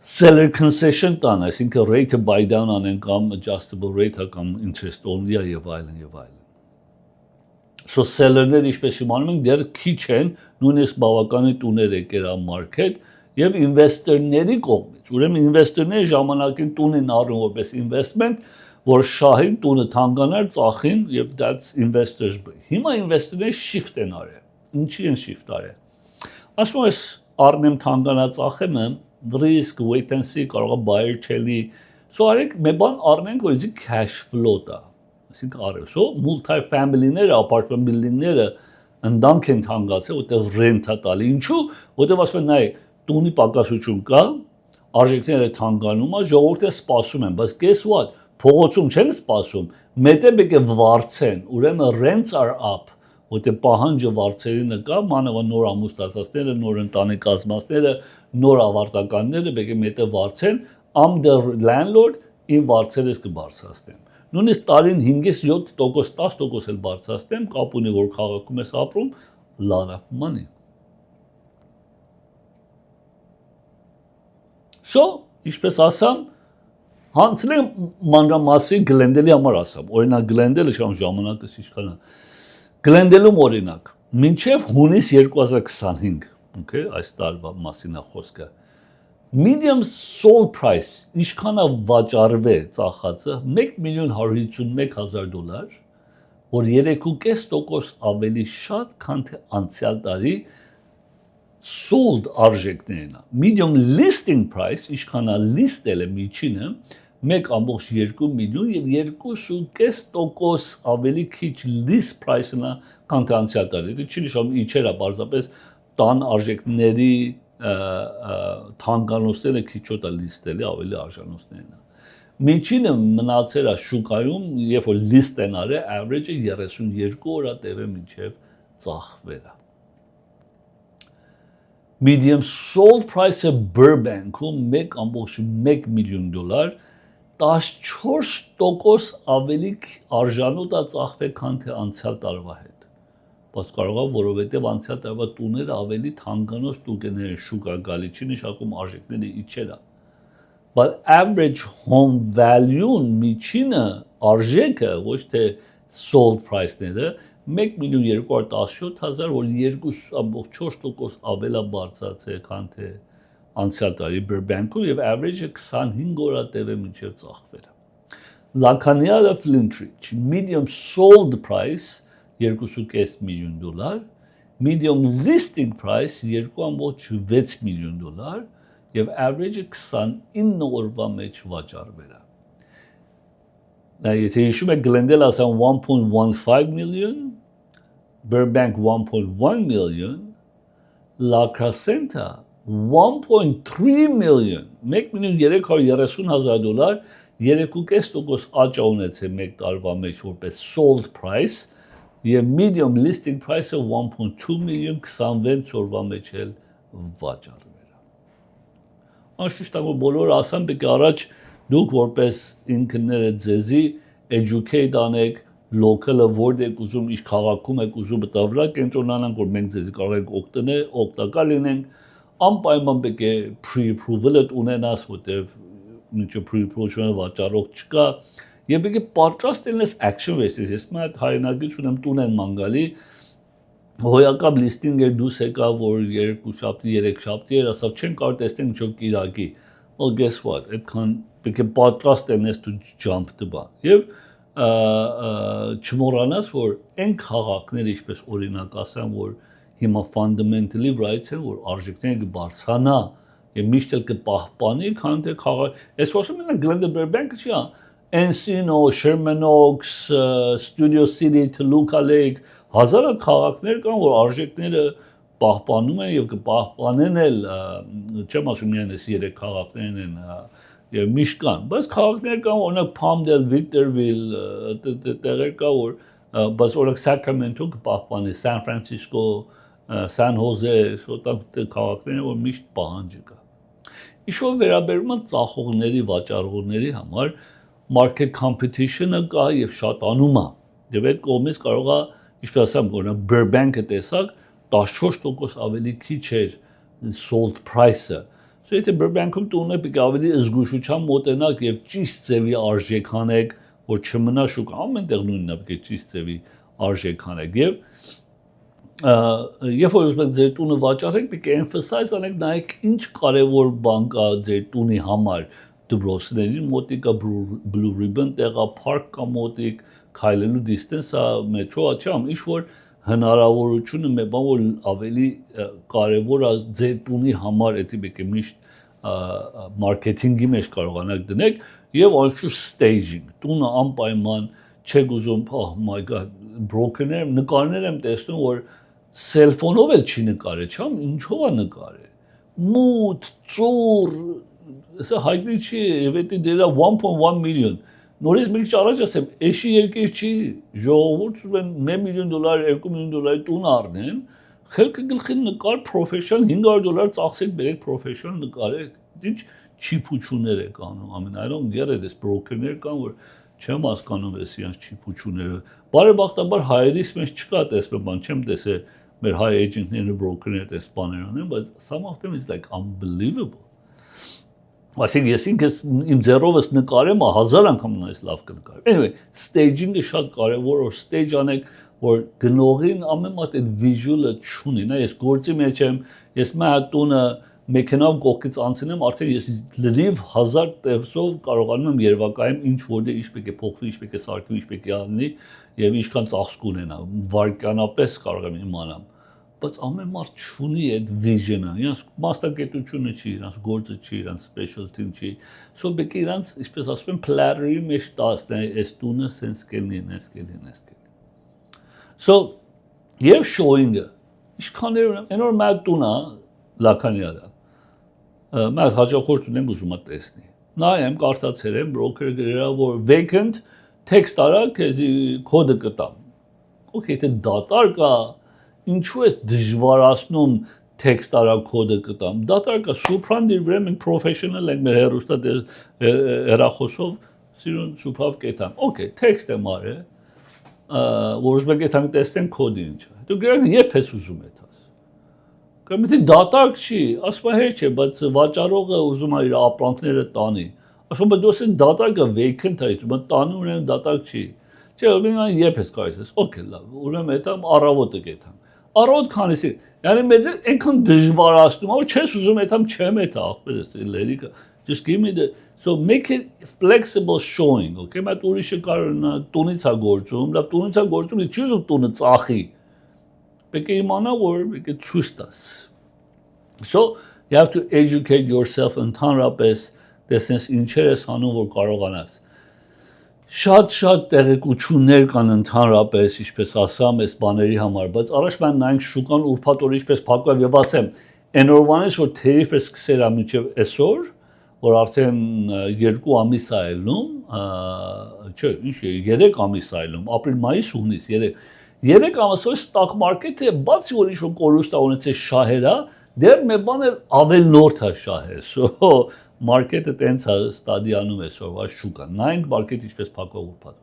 seller concession տան, այսինքն rate-ը buy down անեն կամ adjustable rate-ը կամ interest only-ը եւ այլն եւ այլն։ So seller-ները ինչպես իմանում ենք դեռ քիչ են, նույնիսկ բավականին տուներ եկել է market եւ investor-ների կողմից։ Ուրեմն investor-ները ժամանակին տունին առնում որպես investment, որ շահին տունը թանկանար, ծախին եւ that's investors։ Հիմա investor-ները shift են արել։ Ինչի են shift արել։ Ասում ես առնեմ թանկանա ծախեմ, risk wait and see կարող է buyer չելի։ So արեք մի բան առնենք, որ իզի cash flow տա։ Այսինքն արել, so multi-family-ները, apartment building-ները ընդամք են թանկացել, որտեղ rent-ա տալի։ Ինչու՞, որտեղ ասում են, նայեք, տունի պակասություն կա, արժեքները թանկանում է, ժողովուրդը սպասում են, բայց guess what, փողոցում չեն սպասում, մետը պետք է վարձեն, ուրեմն rents are up, որտեղ պահանջը վարձերինը կա, մանավանդ նոր ամուսնացածները, նոր ընտանիք կազմածները, նոր ավարտականները պետք է մետը վարձեն, I'm the landlord, իմ վարձերս կբարձրացնեմ։ Նույնիսկ տարին 5-ից 7%, 10% էլ բարձրացնեմ, կապ ունի որ քաղաքում ես ապրում, lot of money։ So, ինչպես ասամ, Հանցնեմ մանրամասի Glendale-ի համար ասամ։ Օրինակ Glendale-ը շամ ժամանակս ինչքան է։ Glendale-ում օրինակ մինչև հունիս 2025, okay, այս տարվա մասին է խոսքը։ Medium sold price ինչքան է վաճառվել ծախածը 1,151,000 $, որ 3.5% ավելի շատ, քան թե անցյալ տարի sold արժեքներն է։ Medium listing price ինչքան է list-ել է միջինը 1.2 միլիոն եւ 2.5% ավելի քիչ list price-ն է, քան թե անցյալ տարի։ Դա չի նշանակում իջել է, պարզապես տան արժեքների թանկանոցները քիչոտ է list-ել, ավելի արժանոցներն է։ Միջինը մնացել է շուկայում, երբ որ list են արել, average-ը 32 օր է տևել մինչև ծախվել է։ Medium sold price-ը Burbank-ում 1.1 միլիոն $, 14% ավելի արժանոտ է ծախվել, քան թե անցյալ տարվա հետ։ Բայց կարող է, որովհետև անցյալ տարվա տուները ավելի թանկանոց տուկներ շուկա գալի, չի նշանակում արժեքները իջել է։ But average home value-ն միջինը արժեքը, ոչ թե sold price-ները 1,217,000, որ 2.4% ավելի բարձրացել, քան թե անցյալ տարի Burbank-ում եւ average-ը 25 օր է տևել մինչեւ ծախվել։ Lacaniya Flintridge medium sold price 2.5 միլիոն $, medium listing price 2.6 միլիոն $, եւ average-ը 29 օրվա մեջ վաճառվել է։ Դա եթե հիշում եք Glendale ասան 1.15 միլիոն, Burbank 1.1 միլիոն, La Crescenta 1.3 million, 1,330,000 $, 3.5% աճ ունեցել մեկ տարվա մեջ որպես sold price, եւ medium listing price-ը 1.2 million 26 օրվա մեջ էլ վաճառվել է։ Անշուշտ որ բոլորը ասան, պետք է առաջ դուք որպես ինքները ձեզի educate անեք, local-ը որտեղ եք ուզում, ինչ քաղաքում եք ուզում բտավրա կենտրոնանանք, որ մենք ձեզի կարող ենք օգտակար լինենք, անպայման պետք է pre-approval-ը ունենաս, որտեղ մինչև pre-approval-ը վաճառող չկա, եւ պետք է պատրաստ լինես action վերցնես։ Ես մատ հայրենագիր ունեմ տուն են մանգալի, հոյակապ լիստինգ էր դուս եկա, որ 2 շաբթի, 3 շաբթի էր, ասավ չեն կարող տեսնենք ինչ-որ կիրակի։ Well, guess what? Այդքան պետք է պատրաստ լինես դու jump the ball։ Եվ չմոռանաս, որ այն քաղաքները, ինչպես օրինակ ասեմ, որ հիմա fundamentally rights են, որ արժեքները կբարձրանա եւ միշտ էլ կպահպանի, քան թե քաղաք։ Ես խոսում եմ Glendale Burbank-ը չի, Encino, Sherman Oaks, Studio City, Toluca Lake, հազարը քաղաքներ կան, որ արժեքները պահպանում են եւ կպահպանեն էլ, չեմ ասում միայն այս 3 քաղաքներն են եւ միշտ կան, բայց քաղաքներ կան, օրինակ Palmdale, Victorville, տեղեր կա, որ բայց օրինակ Sacramento կպահպանի, San Francisco, San Jose, սոտակ քաղաքներ, որ միշտ պահանջը կա։ Ինչ-որ վերաբերում է ծախողների, վաճառողների համար market competition-ը կա եւ շատանում է։ Եվ այդ կողմից կարող է, ինչպես ասեմ, օրինակ Burbank-ը տեսակ 14% ավելի քիչ էր sold price-ը։ So եթե Burbank-ում տունը պետք է ավելի զգուշությամբ մոտենաք եւ ճիշտ ձևի արժեք անեք, որ չմնա շուկա, ամեն տեղ նույնն է, պետք է ճիշտ ձևի արժեք անեք եւ երբ որ ուզում եք ձեր տունը վաճառեք, պետք է emphasize անեք նայեք ինչ կարևոր բան կա ձեր տունի համար, դպրոցների մոտիկա Blue Ribbon տեղա, park կա մոտիկ, քայլելու distance-ը, մետրո, չեմ, ինչ որ հնարավորությունը մի բան որ ավելի կարևոր է ձեր տունի համար, դա պետք է միշտ մարքեթինգի մեջ կարողանաք դնեք եւ անշուշտ staging, տունը անպայման չեք ուզում, oh my god, broken-ներ, նկարներ եմ տեսնում, որ սելֆոնով էլ չի նկարել, չեմ, ինչով է նկարել։ Մութ, ծուռ, սա հայտնի չի, եւ դա դերա 1.1 միլիոն։ Նորից մի քիչ առաջ ասեմ, էշի երկիր չի, ժողովուրդ ուզում են $1 միլիոն, $2 միլիոն տուն առնեն, խելքը գլխին նկար professional $500 ծախսեք, բերեք professional նկարեք։ Ինչ չիփուչուներ եք անում, I mean, I don't get it, broken-ներ կան, որ չեմ հասկանում ես իրանց չիփուչուները։ Բարեբախտաբար հայերիս մեջ չկա տեսնեմ բան, չեմ տեսել մեր հայ էջենտները broker-ներ տես բաներ անեն, բայց some of them is like unbelievable։ Այսինքն ես ինքս իմ ձեռովս նկարեմ, 1000 անգամ նայես լավ կնկարեմ։ Anyway, staging-ը շատ կարևոր, որ stage անեք, որ գնողին ամեն մատ այդ visual-ը չունի, նա ես գործի մեջ եմ, ես մի տունը մեքենայով կողքից անցնեմ, արդեն ես լրիվ 1000 տեսով կարողանում եմ երևակայեմ ինչ որտեղ ինչ պետք է փոխվի, ինչ պետք է սարքվի, ինչ պետք է ալնի եւ ինչքան ծախս կունենա, վարկանապես կարող եմ իմանամ։ Բայց ամեն մարդ չունի այդ vision-ը, իրանց մասնագիտությունը չի, իրանց գործը չի, իրանց specialty-ն չի։ So պետք է իրանց, ինչպես ասում են, platter-ի մեջ տասն է, այս տունը sense կենի, այս կենի։ So եւ showing-ը, ինչքաներ ունեմ, այնօր մեկ տունը լականյալը։ Մենք հաջողորդ ունեմ ուզում եմ տեսնի։ Նայեմ, կարդացել եմ, broker գրել որ vacant text արա, քեզի կոդը կտամ։ Okay, դա դատարկա, ինչու է դժվարացնում text արա կոդը կտամ։ Դատարկա սուպրանդիր վրա մենք professional ենք մեր հերոստա հեռախոսով սիրուն շուփավ կետամ։ Okay, text եմ արել, որ ուզում եք այդքան տեսնեն կոդը ինչ է։ Դու գրել ես ես ուզում եմ Կամիթի դատակ չի, ասում է չէ, բայց վաճառողը ուզում է իր ապրանքները տանի։ Ասում է դու ասես դատակը vacant է, դու տանի ունեն դատակ չի։ Չէ, ուրեմն երբ ես կարես ես։ Okay, լավ, ուրեմն այդամ առավոտը կետամ։ Առավոտ քանիսի, yəni մեծ այնքան դժվարացնում, որ չես ուզում այդամ չեմ էդ ախպերս լերիկը։ Just give me the so make it flexible showing, okay? Մատ ուրիշը կարող տունից է գործում, լավ տունից է գործում, չի ուզում տունը ծախի։ Պետք է իմանա որ պետք է ցույց տաս։ So you have to educate yourself ընդհանրապես տեսնես ինչեր ես անում որ կարողանաս։ Շատ տեղեկություններ կան ընդհանրապես, ինչպես ասամ, այս բաների համար, բայց առաջ մենք նայենք շուկան ուրբաթ օր ինչպես փակվավ եւ ասեմ, այն օրվանից որ թերիֆը սկսել է մինչեւ այսօր, որ արդեն 2 ամիս է ելնում, չէ, ինչ է, 3 ամիս է ելնում, ապրիլ, մայիս, հունիս, 3 ամսով stock market-ը բացի որ ինչ-որ կորուստ ունեցել շահերա, դեռ մի բան էլ ավելնորդ է շահեր։ So market-ը տենց է ստադիանում այսօրվա շուկան։ Նայենք market ինչպես փակվող ուրբաթ։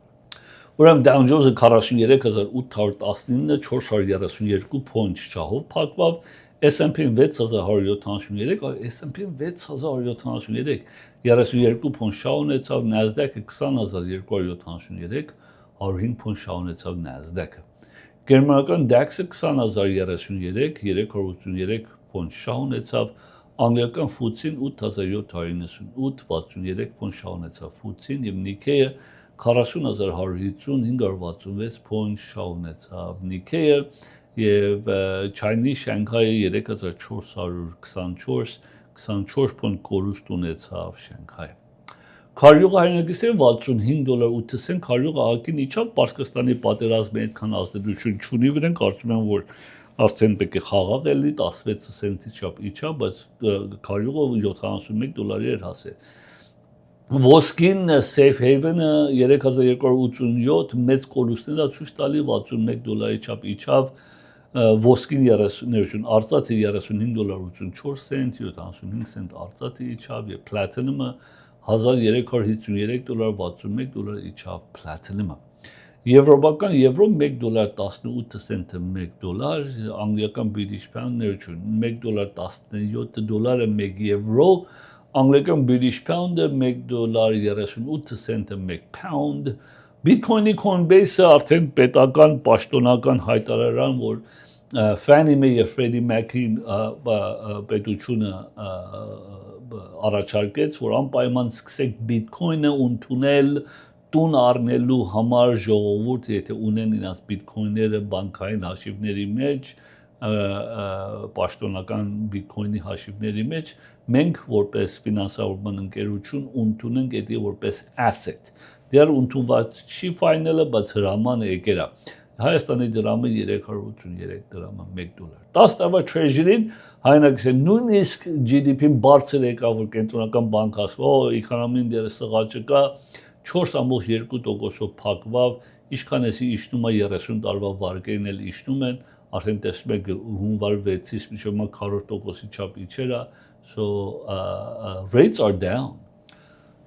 Ուրեմն Dow Jones-ը 43819, 432 point շահով փակվավ, S&P-ն 6173, S&P-ն 6173, 32 point շահ ունեցավ, Nasdaq-ը 20273, 105 point շահ ունեցավ Nasdaq-ը։ Գերմանական DAX-ը 20033, 383 point շահ ունեցավ, անգլիական FTSE-ն 8798, 63 point շահ ունեցավ FTSE-ն եւ Nikkei-ը 40150, 566 point շահ ունեցավ Nikkei-ը եւ Chinese Shanghai-ը 3424, 24 point կորուստ ունեցավ Shanghai։ Քարյուղը հայնագիսերը $65.8, քարյուղը ահագին իջավ, Պարսկաստանի պատերազմի այդքան ազդեցություն չունի վրան, կարծում եմ որ արդեն պետք է խաղաղ էլի 16 սենտի չափ իջավ, բայց քարյուղը $71 էր հասել։ Ոսկին Safe Haven-ը 3287 մեծ կորուստներ է ցույց տալի $61 չափ իջավ, ոսկին 30 արծաթը $35.84, 75 սենտ արծաթը իջավ եւ platinum-ը $1353, $61 իջավ platinum-ը։ Եվրոպական եվրո $1.18 սենտը $1, անգլիական British pound-ը $1.17 1 եվրո, անգլիական British pound-ը $1.38 սենտը 1 pound, Bitcoin-ի Coinbase-ը արդեն պետական պաշտոնական հայտարարան, որ Fannie Mae եւ Freddie Mac-ի պետությունը առաջարկեց, որ անպայման սկսեք Bitcoin-ը ընդունել տուն առնելու համար ժողովուրդ, եթե ունեն իրենց Bitcoin-ները բանկային հաշիվների մեջ, պաշտոնական Bitcoin-ի հաշիվների մեջ, մենք որպես ֆինանսավորման ընկերություն ընդունենք դա որպես asset։ Դեռ ընդունված չի ֆայնելը, բայց հրամանը եկել է։ Հայաստանի դրամը 383 դրամը $1։ 10 տարվա Treasury-ին հայնագիսը նույնիսկ GDP-ն բարձր եկավ, որ կենտրոնական բանկը ասում, էկոնոմին դեռ սղա չկա, 4.2%-ով փակվավ, ինչքան էսի իջնում է 30 տարվա վարկերն էլ իջնում են, արդեն տեսնում եք հունվար 6-ից մինչև 40%-ի չափ իջել է, so rates are down։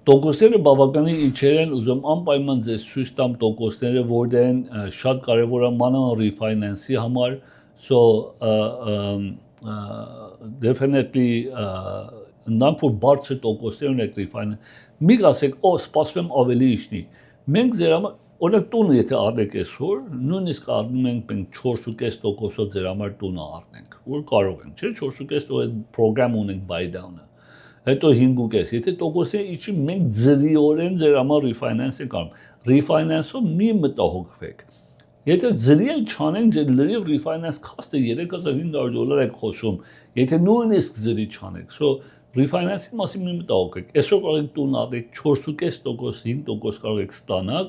Տոկոսները բավականին իջել են, ուզում անպայման ձեզ ցույց տամ տոկոսները, որտեղ շատ կարևոր է մանավանդ refinance-ի համար, so definitely Նրանք որ բարձր տոկոսներ ունեք refinance, մի ասեք, սպասում եմ ավելի իջնի։ Մենք ձեր համար օրինակ տունը եթե առնեք այսօր, նույնիսկ առնում ենք 4.5%-ով ձեր համար տունը առնենք, որ կարող ենք, չէ՞, 4.5% այդ պրոգրամ ունենք buy down-ը։ Հետո 5.5, եթե տոկոսը իջի, մենք ձրիորեն ձեր համար refinance ենք անում։ Refinance-ով մի մտահոգվեք։ Եթե ձրի էլ չանենք, ձեր լրիվ refinance cost-ը $3,500 եք խոսում, եթե նույնիսկ ձրի չանեք, so refinance-ի մասին մի մտահոգվեք։ Այսօր կարող եք տուն առնեք 4.5%, 5% կարող եք ստանալ,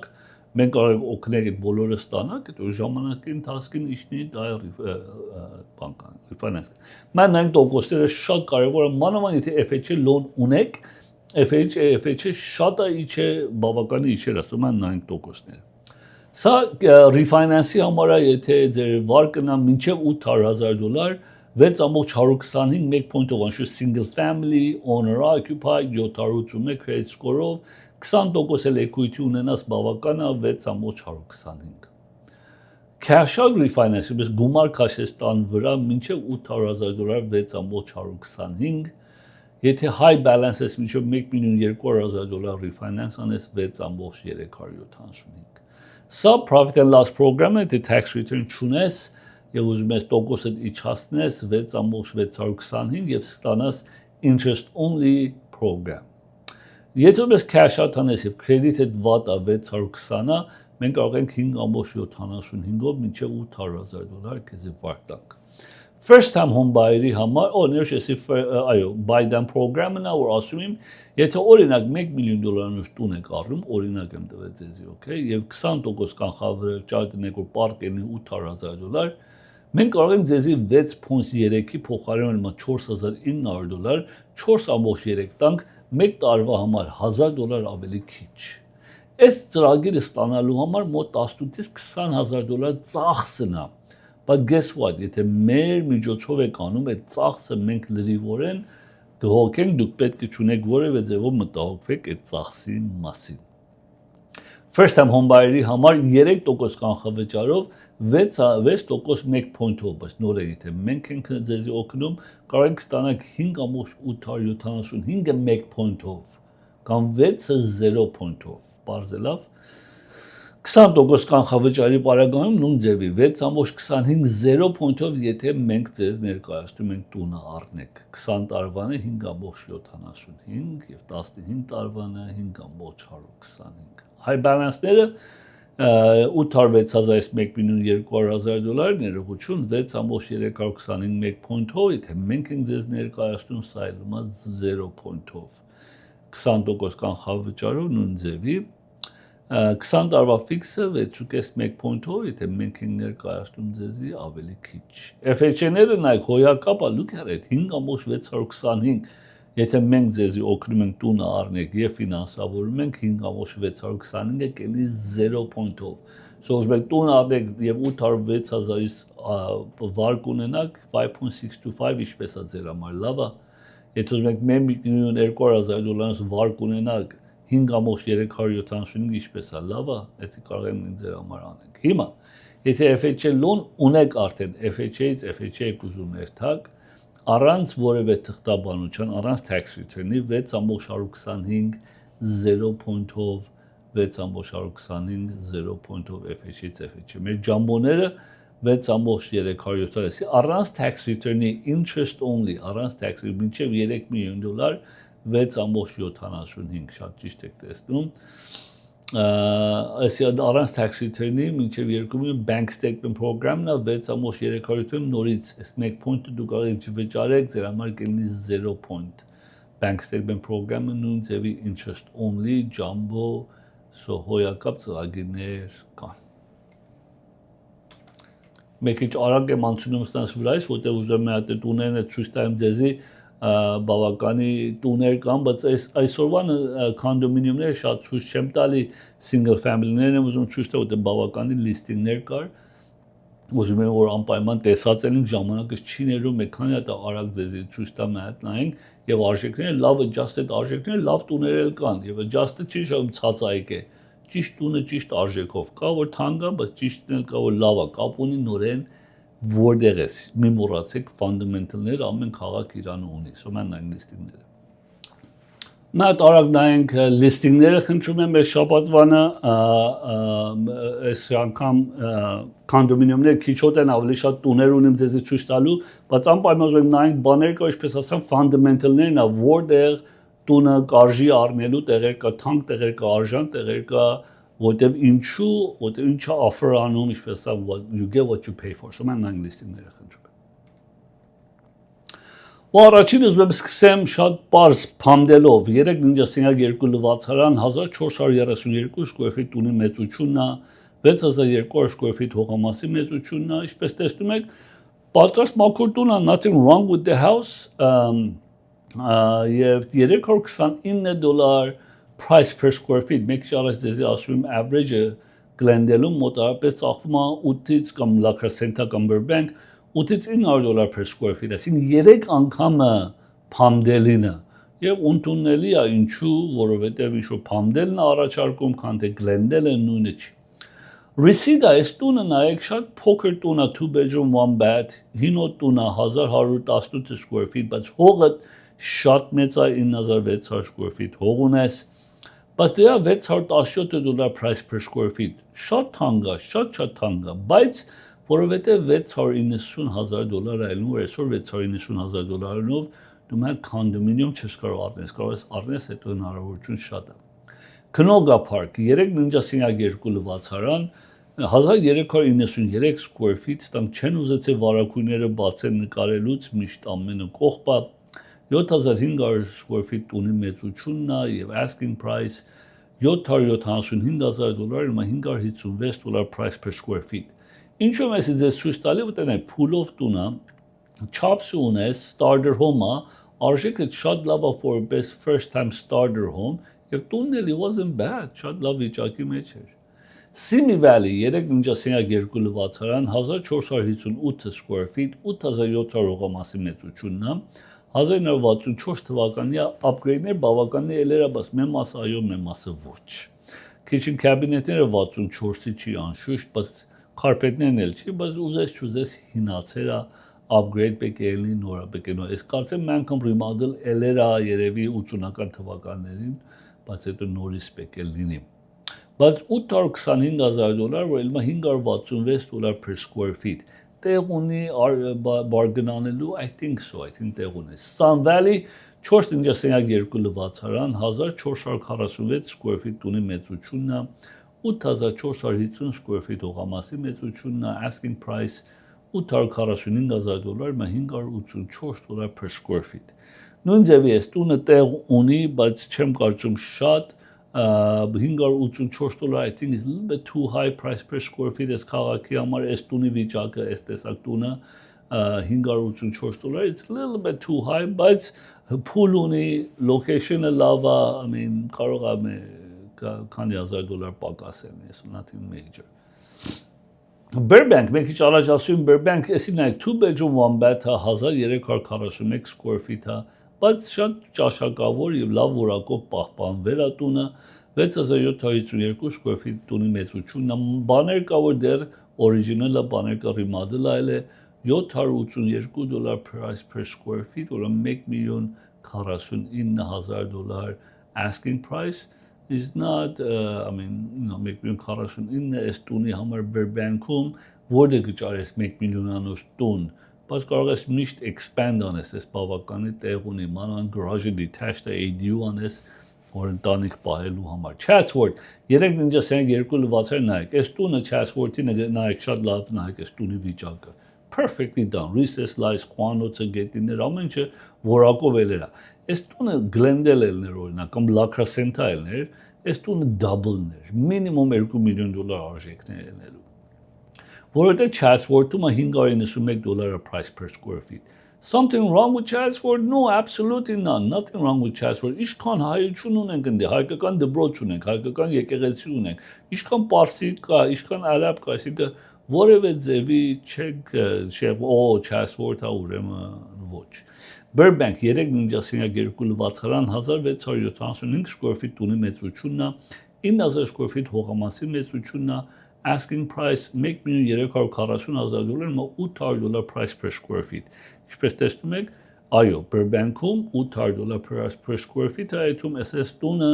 մենք կարող ենք օգնել այդ բոլորը ստանալ, այդ ժամանակի ընթացքին իջնի դա բանկան refinance։ Ման այն տոկոսները շատ կարևոր է, մանավանդ եթե FHA loan ունեք, FHA շատ է իջե բավականին իջեր ասում են 9%-ները։ Սա refinance-ի համար է, եթե ձեր վարկն է մինչև $800,000, 6.125 1 point-ով անշուշտ single family, owner occupied, 781 credit score-ով, 20% էլ equity ունենաս բավական է 6.125։ Cash out refinance-ը biz գումար քաշես տան վրա մինչև $800,000 $6.125, եթե high balance ես մինչև $1,200,000 refinance անես 6.375։ Սա profit and loss program-ը, եթե tax return չունես եւ ուզում ես տոկոսը իջացնես 6.625 եւ ստանաս interest only program։ Եթե ես cash out անես եւ credit-ը վատ է 620-ը, մենք կարող ենք 5.75-ով մինչև $800,000 քեզ վարկ տանք։ First time home buyer-ի համար, ներշեսի այո, buy down program-ն է, որ ասում եմ, եթե օրինակ $1 million տուն եք առնում, օրինակ եմ տվել ձեզի, okay, եւ 20% կանխավճար տնեք որ պարտենի $800,000, մենք կարող ենք ձեզի 6.3-ի փոխարինել $4,900, 4.3 տանք 1 տարվա համար $1,000 ավելի քիչ։ Այս ծրագիրը ստանալու համար մոտ 18-ից $20,000 ծախսն է։ But guess what, եթե մեր միջոցով եք անում, այդ ծախսը մենք լրիվորեն կհոգենք, դուք պետք է չունեք որևէ ձևով մտահոգվեք այդ ծախսի մասին։ First time home buyer-ի համար 3% կանխավճարով 6% 1 point-ով, բայց նորեն եթե մենք ենք ձեզի օգնում, կարող եք ստանալ 5.875-ը 1 point-ով կամ 6-ը 0 point-ով, բարձրալավ 20% կանխավճարի պարագայում նույն ձևի 6.25 0 point-ով եթե մենք ձեզ ներկայացնում ենք տունը առնեք 20 տարվանը 5.75 եւ 15 տարվանը 5.125 high balance-ները 806,000 $1,200,000 ներողություն 6.325 1 point-ով եթե մենք ենք ձեզ ներկայացնում սա ելում է 0 point-ով 20% կանխավճարով նույն ձևի 20 տարվա ֆիքսը 6.1 point-ով, եթե մենք ենք ներկայացնում ձեզի ավելի քիչ։ FHA-ները նայեք հոյակապը, look at it, 5.625, եթե մենք ձեզի օգնում ենք տունը առնեք եւ ֆինանսավորում ենք 5.625-ը կելի 0 point-ով։ So ուզում եք տուն առնեք եւ 806,000-ից վարկ ունենաք 5.625 ինչպես է ձեր համար, լավ է։ Եթե ուզում եք $1,200,000 վարկ ունենաք 5.375 ինչպես է, լավ է, έτσι կարող ենք ձեր համար անենք։ Հիմա, եթե FHA loan ունեք արդեն, FHA-ից FHA ուզում երթակ, առանց որևէ թղթաբանության, առանց tax return-ի 6.125 0 point-ով 6.125 0 point-ով FHA-ից FHA։ Մեր ջամբոները 6.370, առանց tax return-ի interest only, առանց tax return-ի մինչև $3 million 6.75 շատ ճիշտ եք տեսնում այսի առանց tax return-ի մինչև 2 million bank statement program-ն է 6.380 նորից այս 1 point-ը դուք կարող եք վճարեք ձեր համար կլինի 0 point bank statement program-ը նույն ձևի interest only jumbo so հոյակապ ծրագիրներ կան մեկ ինչ արագ եմ անցնում ստանց վրայից որտեղ ուզում եմ այդ տուներն ցույց տամ ձեզի բավականի տուներ կան, բայց այսօրվան կոնդոմինիումները շատ ցույց չեմ տալի, single family-ներն եմ ուզում ցույց տալ, որտեղ բավականի լիստինգներ կար։ Ուզում եմ որ անպայման տեսած ենք ժամանակս չի ներում, մեկ քանի հատ արագ ձեզի ցույց տամ այդ նայենք եւ արժեքները լավ adjusted արժեքները լավ տուներ էլ կան եւ adjusted չի շահում ցածայք է։ Ճիշտ տունը ճիշտ արժեքով կա, որ թանկ է, բայց ճիշտն էլ կա որ լավ է, կապ ունի նորեն որտեղ ես մի մոռացեք ֆանդամենտալները ամեն քաղաք իրան ունի, սո մեն այն լիստինգները։ Մատ արագ նայենք լիստինգները խնդրում եմ այս շաբաթվանը այս անգամ կոնդոմինիումները քիչ հոտ են ավելի շատ տուներ ունեմ ձեզի ցույց տալու, բայց անպայման ուզում եմ նայենք բաներ կա, ինչպես ասեմ, ֆանդամենտալներն է, որտեղ տունը կարժի առնելու տեղեր կա, թանկ տեղեր կա, արժան տեղեր կա, որտեղ ինչա offer անում, ինչպես ասեմ, you get what you pay for, սա նայենք լիստինգները խնդրում Առաջին ուզում եմ սկսեմ շատ պարզ փամդելով 3 նինջասենյակ 2 լվացարան 1432 square feet տունի մեծությունն է 6200 square feet հողամասի մեծությունն է ինչպես տեսնում եք պատրաստ մաքուր տուն է nothing wrong with the house եւ $329 price per square feet մեկ շարած դեզի ասում եմ average-ը Glendale-ում մոտավորապես ծախվում է 8-ից կամ La Crescenta կամ Burbank 8-ից $900 per square feet, այսինքն 3 անգամը փամդելինը եւ ընդունելի է ինչու, որովհետեւ ինչ որ փամդելն է առաջարկում, քան թե Glendale-ը նույնը չի։ Reseda այս տունը նայեք շատ փոքր տուն է 2 bedroom 1 bath, հինոտ տուն է 1118 square feet, բայց հողը շատ մեծ է 9600 square feet հող ունես, բայց դրա $617 price per square feet, շատ թանկ է, շատ թանկ է, բայց որովհետև $690,000 այլնու այսօր $690,000-ով դու մեկ կոնդոմինիում չես կարող առնես, կարող ես առնես հետո հնարավորություն շատ է։ Canoga Park 3 նինջասենյակ 2 լվացարան 1393 square feet, ստանք չեն ուզեցել վարակույրները բացեն նկարելուց միշտ ամենը կողպա 7500 square feet տունի մեծությունն է եւ asking price $775,000, հիմա $556 price per square feet։ Ինչու եմ այսի ձեզ ցույց տալի, որ տենեք փուլով տունը, չափսը ունես, starter home-ը, արժեքը շատ լավ է for best first time starter home, եւ տունն էլ wasn't bad, շատ լավ վիճակի մեջ էր։ Simi Valley 3 նինջասենյակ 2 լվացարան 1458 square feet, 8700 հողամասի մեծությունն է, 1964 թվականի upgrade-ներ բավականին ելեր, բայց մեմ մասը այո, մեմ մասը ոչ։ Kitchen cabinet-ները 64-ի չի անշուշտ, բայց Carpet-ներն էլ չի, բայց ուզես հինացել է upgrade պեկելնի նորա պեկենո։ Այս կարծեմ մենք remodel ելերա երևի 80-ական թվականներին, բայց հետո նորից պեկել լինի։ Բայց $825,000, որ ելմա $566 per square feet։ Տեղ ունի bargain-անելու, I think տեղ ունի։ Sun Valley 4 նինջասենյակ 2 լվացարան 1446 square feet տունի մեծությունն է 8450 square feet հողամասի մեծությունն է, asking price $845,000, մա $584 per square feet։ Նույն ձևի էս տունը տեղ ունի, բայց չեմ կարծում շատ, $584, I think is a little bit too high price per square feet, այս քաղաքի համար այս տունի վիճակը, այս տեսակ տունը $584, it's a little bit too high, բայց փուլ ունի, location-ը լավ է, I mean, կարող է քանի $1,000 պակաս են, ես nothing major։ Burbank, մենք քիչ առաջ ասում Burbank, էսի նայեք 2 bedroom 1 bath 1341 square feet է, բայց շատ ճաշակավոր եւ լավ որակով պահպանվել է տունը, 6752 square feet տունի մեծությունն է, բաներ կա որ դեռ original-ը, բաներ կա remodel այլ է, $782 price per square feet, որը $1,049,000 asking price is not, I mean, $1,049,000 այս տունի համար Burbank-ում, որտեղ գճարես $1,000,000 տուն, բայց կարող ես միշտ expand անես, այս բավականի տեղ ունի, մանավանդ garage-ը detached ADU անես, որ ընտանիք պահելու համար։ Chatsworth 3 նինջասենյակ 2 լվացար նայեք, այս տունը Chatsworth-ի նայեք շատ լավ նայեք այս տունի վիճակը։ Perfectly done, recess lights, խոհանոցը, գետիններ, ամեն ինչը որակով ելեր է։ Այս տունը Glendale ելներ օրինակ, կամ La Crescenta ելներ, այս տունը double-ներ, minimum $2 million արժեքներ ելնելու։ Որովհետև Chatsworth-ում $591 price per square feet։ Something wrong with Chatsworth? No, absolutely none. Nothing wrong with Chatsworth. Ինչքան հայություն ունենք ընդ, հայկական դպրոց ունենք, հայկական եկեղեցի ունենք, ինչքան պարսիկ կա, ինչքան արաբ կա, այսինքն որևէ ձևի չեք Chatsworth-ը ուրեմն ոչ։ Burbank 3 նինջասենյակ 2 լվացարան 1675 square feet տունի մեծությունն է, 9000 square feet հողամասի մեծությունն է, asking price $1,340,000, $800 price per square feet։ Ինչպես տեսնում եք, Այո, Burbank-ում $800 per square feet այդում SS տունը,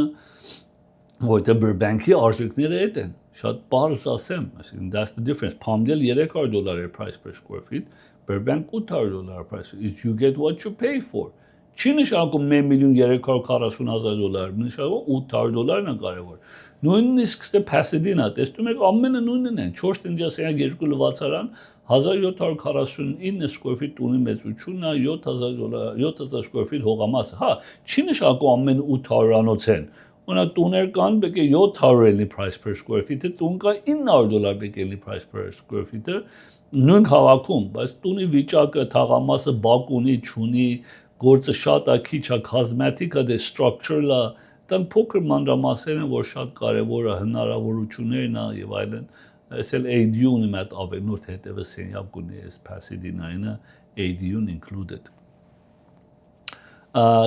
որտեղ Burbank-ի արժեքները այդ են, շատ բարձ ասեմ, այսինքն that's the difference, Palmdale $300 է price per square feet, Burbank $800 price, is you get what you pay for, չի նշանակում $1,340,000, նշանակում $800-ն է կարևոր, նույնիսկ ստե Pasadena, տեսնում եք ամենը նույնն են, 4 տնջասենյակ 2 լվացարան, 1749 square feet տունի մեծությունն է, $7,000 square feet հողամասը, հա, չի նշանակում ամեն 800-անոց են, Օրինակ տուներ կան բեկե 700 էլի price per square feet-ը, տուն կա $900 բեկե էլի price per square feet-ը, նույն քաղաքում, բայց տունի վիճակը, թաղամասը բակ ունի, չունի, գործը շատ է, քիչ է, cosmetic է, դե structural է, դրանք փոքր մանրամասեր են, որ շատ կարևոր է, հնարավորություններն է եւ այլն, այս էլ ADU-ն իմ այդ ավելորդ հետևը սենյակ ունի, այս Pasadena-ը ADU-ն included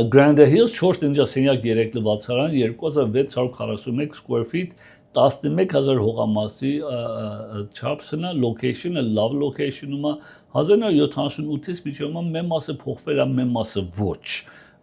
Grand Hills 4 տնջասենյակ 3 լվացարան 2641 square feet 11000 հողամասի չափսն է location-ը love location-ում է 1978-ից մինչև մեմ մասը փոխվել է մեմ մասը ոչ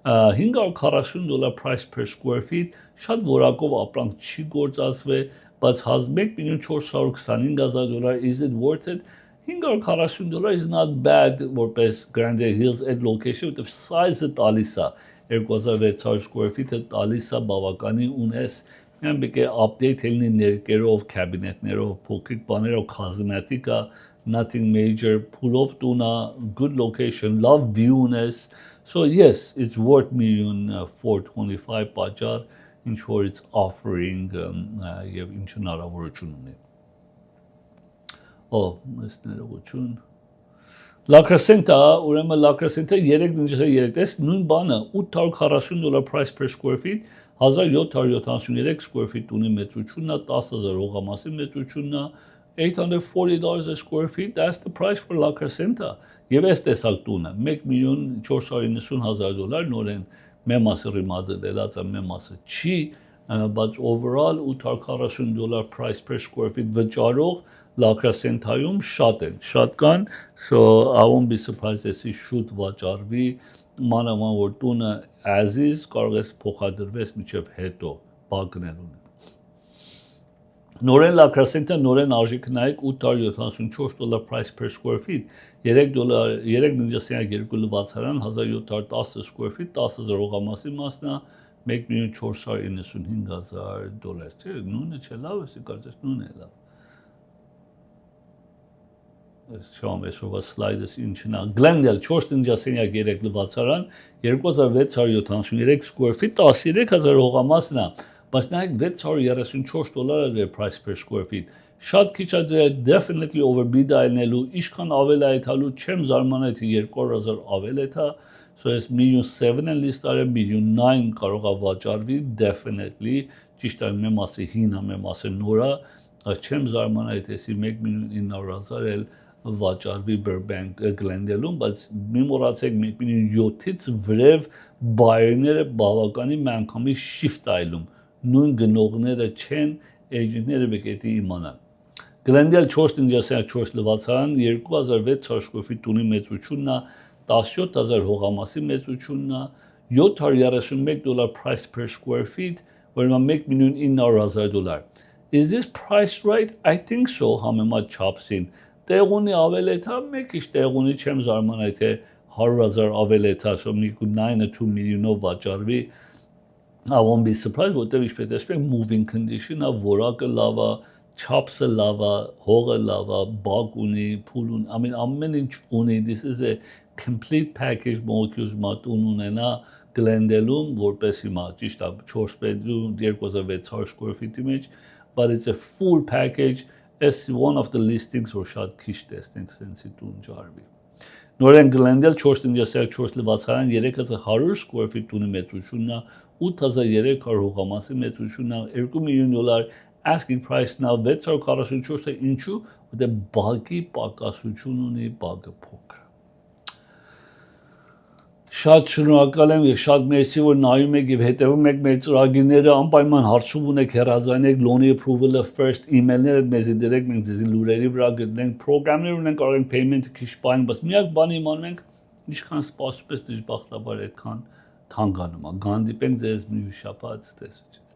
$540 price per square feet շատ որակով ապրանք չի գործածվել բայց $1,425,000 is it worth it $540 is not bad որպես Grand Hills այդ location որտեղ size-ը տալիս է 2600 square feet-ը տալիս է բավականի ունես միայն բեկե update լինի ներկերով, կաբինետներով, փոքրիկ բաներով, cosmetic-ը, nothing major, pull-off տունը, good location, love view ունես So yes, it's worth $1,425,000 պատճառ ինչ որ it's offering եւ ինչ հնարավորություն ունի այս ներողություն La Crescenta, ուրեմն La Crescenta 3.3 տես նույն բանը $840 price per square feet 1773 square feet տունի մեծությունն է 10000 հողամասի մեծությունն է $840 a square feet that's the price for La Crescenta եւ այս տեսակ տունը $1,490,000 նորեն մեր մասը remodel-ած է մեր մասը չի բայց overall $840 price per square feet վճարող La Crescenta-ում շատ են, շատ կան, so I won't be surprised if it շուտ վաճառվի, մանավանդ որ տունը as is կարող է փոխադրվես միջև հետո բակներուն։ Նորեն La Crescenta նորեն արժեք նայեք $874 price per square feet, $3 2 լվացարան 1710 square feet, 10000 հողամասի մասն է, $1,495,000, չէ, նույնը չէ, լավ է, կարծես նույնն է լավ։ Շոմ այսօրվա սլայդս ինչն է Glendale 4 տնջասենյակ 3 լվացարան 2673 square feet 13000 հողամասն է բայց նայեք $634 է price per square feet շատ քիչ է definitely overbid այլնելու ինչքան ավել է այդալու չեմ զարմանա թե 2000 ավել է թա so it's $1,700,000 են լիստ արել $1,900,000 կարող է վաճառվի definitely ճիշտ է մեր մասը հին է մեր մասը նոր է չեմ զարմանա թե $1,900,000 էլ վաճառվի Burbank Glendale-ում, բայց մի մոռացեք 1,7-ից վրև բայերները բավականին միանգամի shift այլում, նույն գնողները չեն, էջենտները բեկետի իմանան։ Glendale 4 տնջասենյակ 4 լվացարան 2600 square feet տունի մեծությունն է, 17000 հողամասի մեծությունն է, $731 price per square feet, ուրեմն $1,900,000 Is this price right? I think so, համեմատ չափսին Տեղունի ավել է թա, մեկ իշ տեղունի չեմ զարմանա թե 100,000 ավել է թա, so մի 9-2 միլիոնով վաճառվի, I won't be surprised, որտեղ ինչպես տեսնեք moving condition է, որակը լավ է, չափսը լավ է, հողը լավ է, բակ ունի, փուլ ունի, ամեն ինչ ունի, this is a complete package molecules մատուն ունենա Glendale-ում, որպես հիմա ճիշտ է 4 bedroom 2600 square feet-ի մեջ, but it's a full package As one of the listings որ շատ քիչ տեսնենք սենսի տուն ջարվի։ Նորեն Glendale 4 տնջասենյակ 4 լվացարան 3100 square feet տունի մեծությունն է, 8300 հողամասի մեծությունն է, $2,000,000 asking price-ն է 644-ը ինչու, որտեղ բակի պակասություն ունի, բակը փոքր։ Շատ շնորհակալ եմ եւ շատ մերսի որ նայում եք եւ հետեւում եք մեր ծրագիրները անպայման հարցում ունեք հեռազայնեք loan approval-ը first email-ները մեզի դրեք մենք ձեզի լուրերի վրա գտնենք program-ներ ունենք կարող ենք payment-ը քիչ բան բայց միակ բանը իմանում ենք ինչքան սպասում ես դժբախտաբար այդքան թանկանում է։ Գանդիպենք ձեզ մի շաբաթ տեսություն։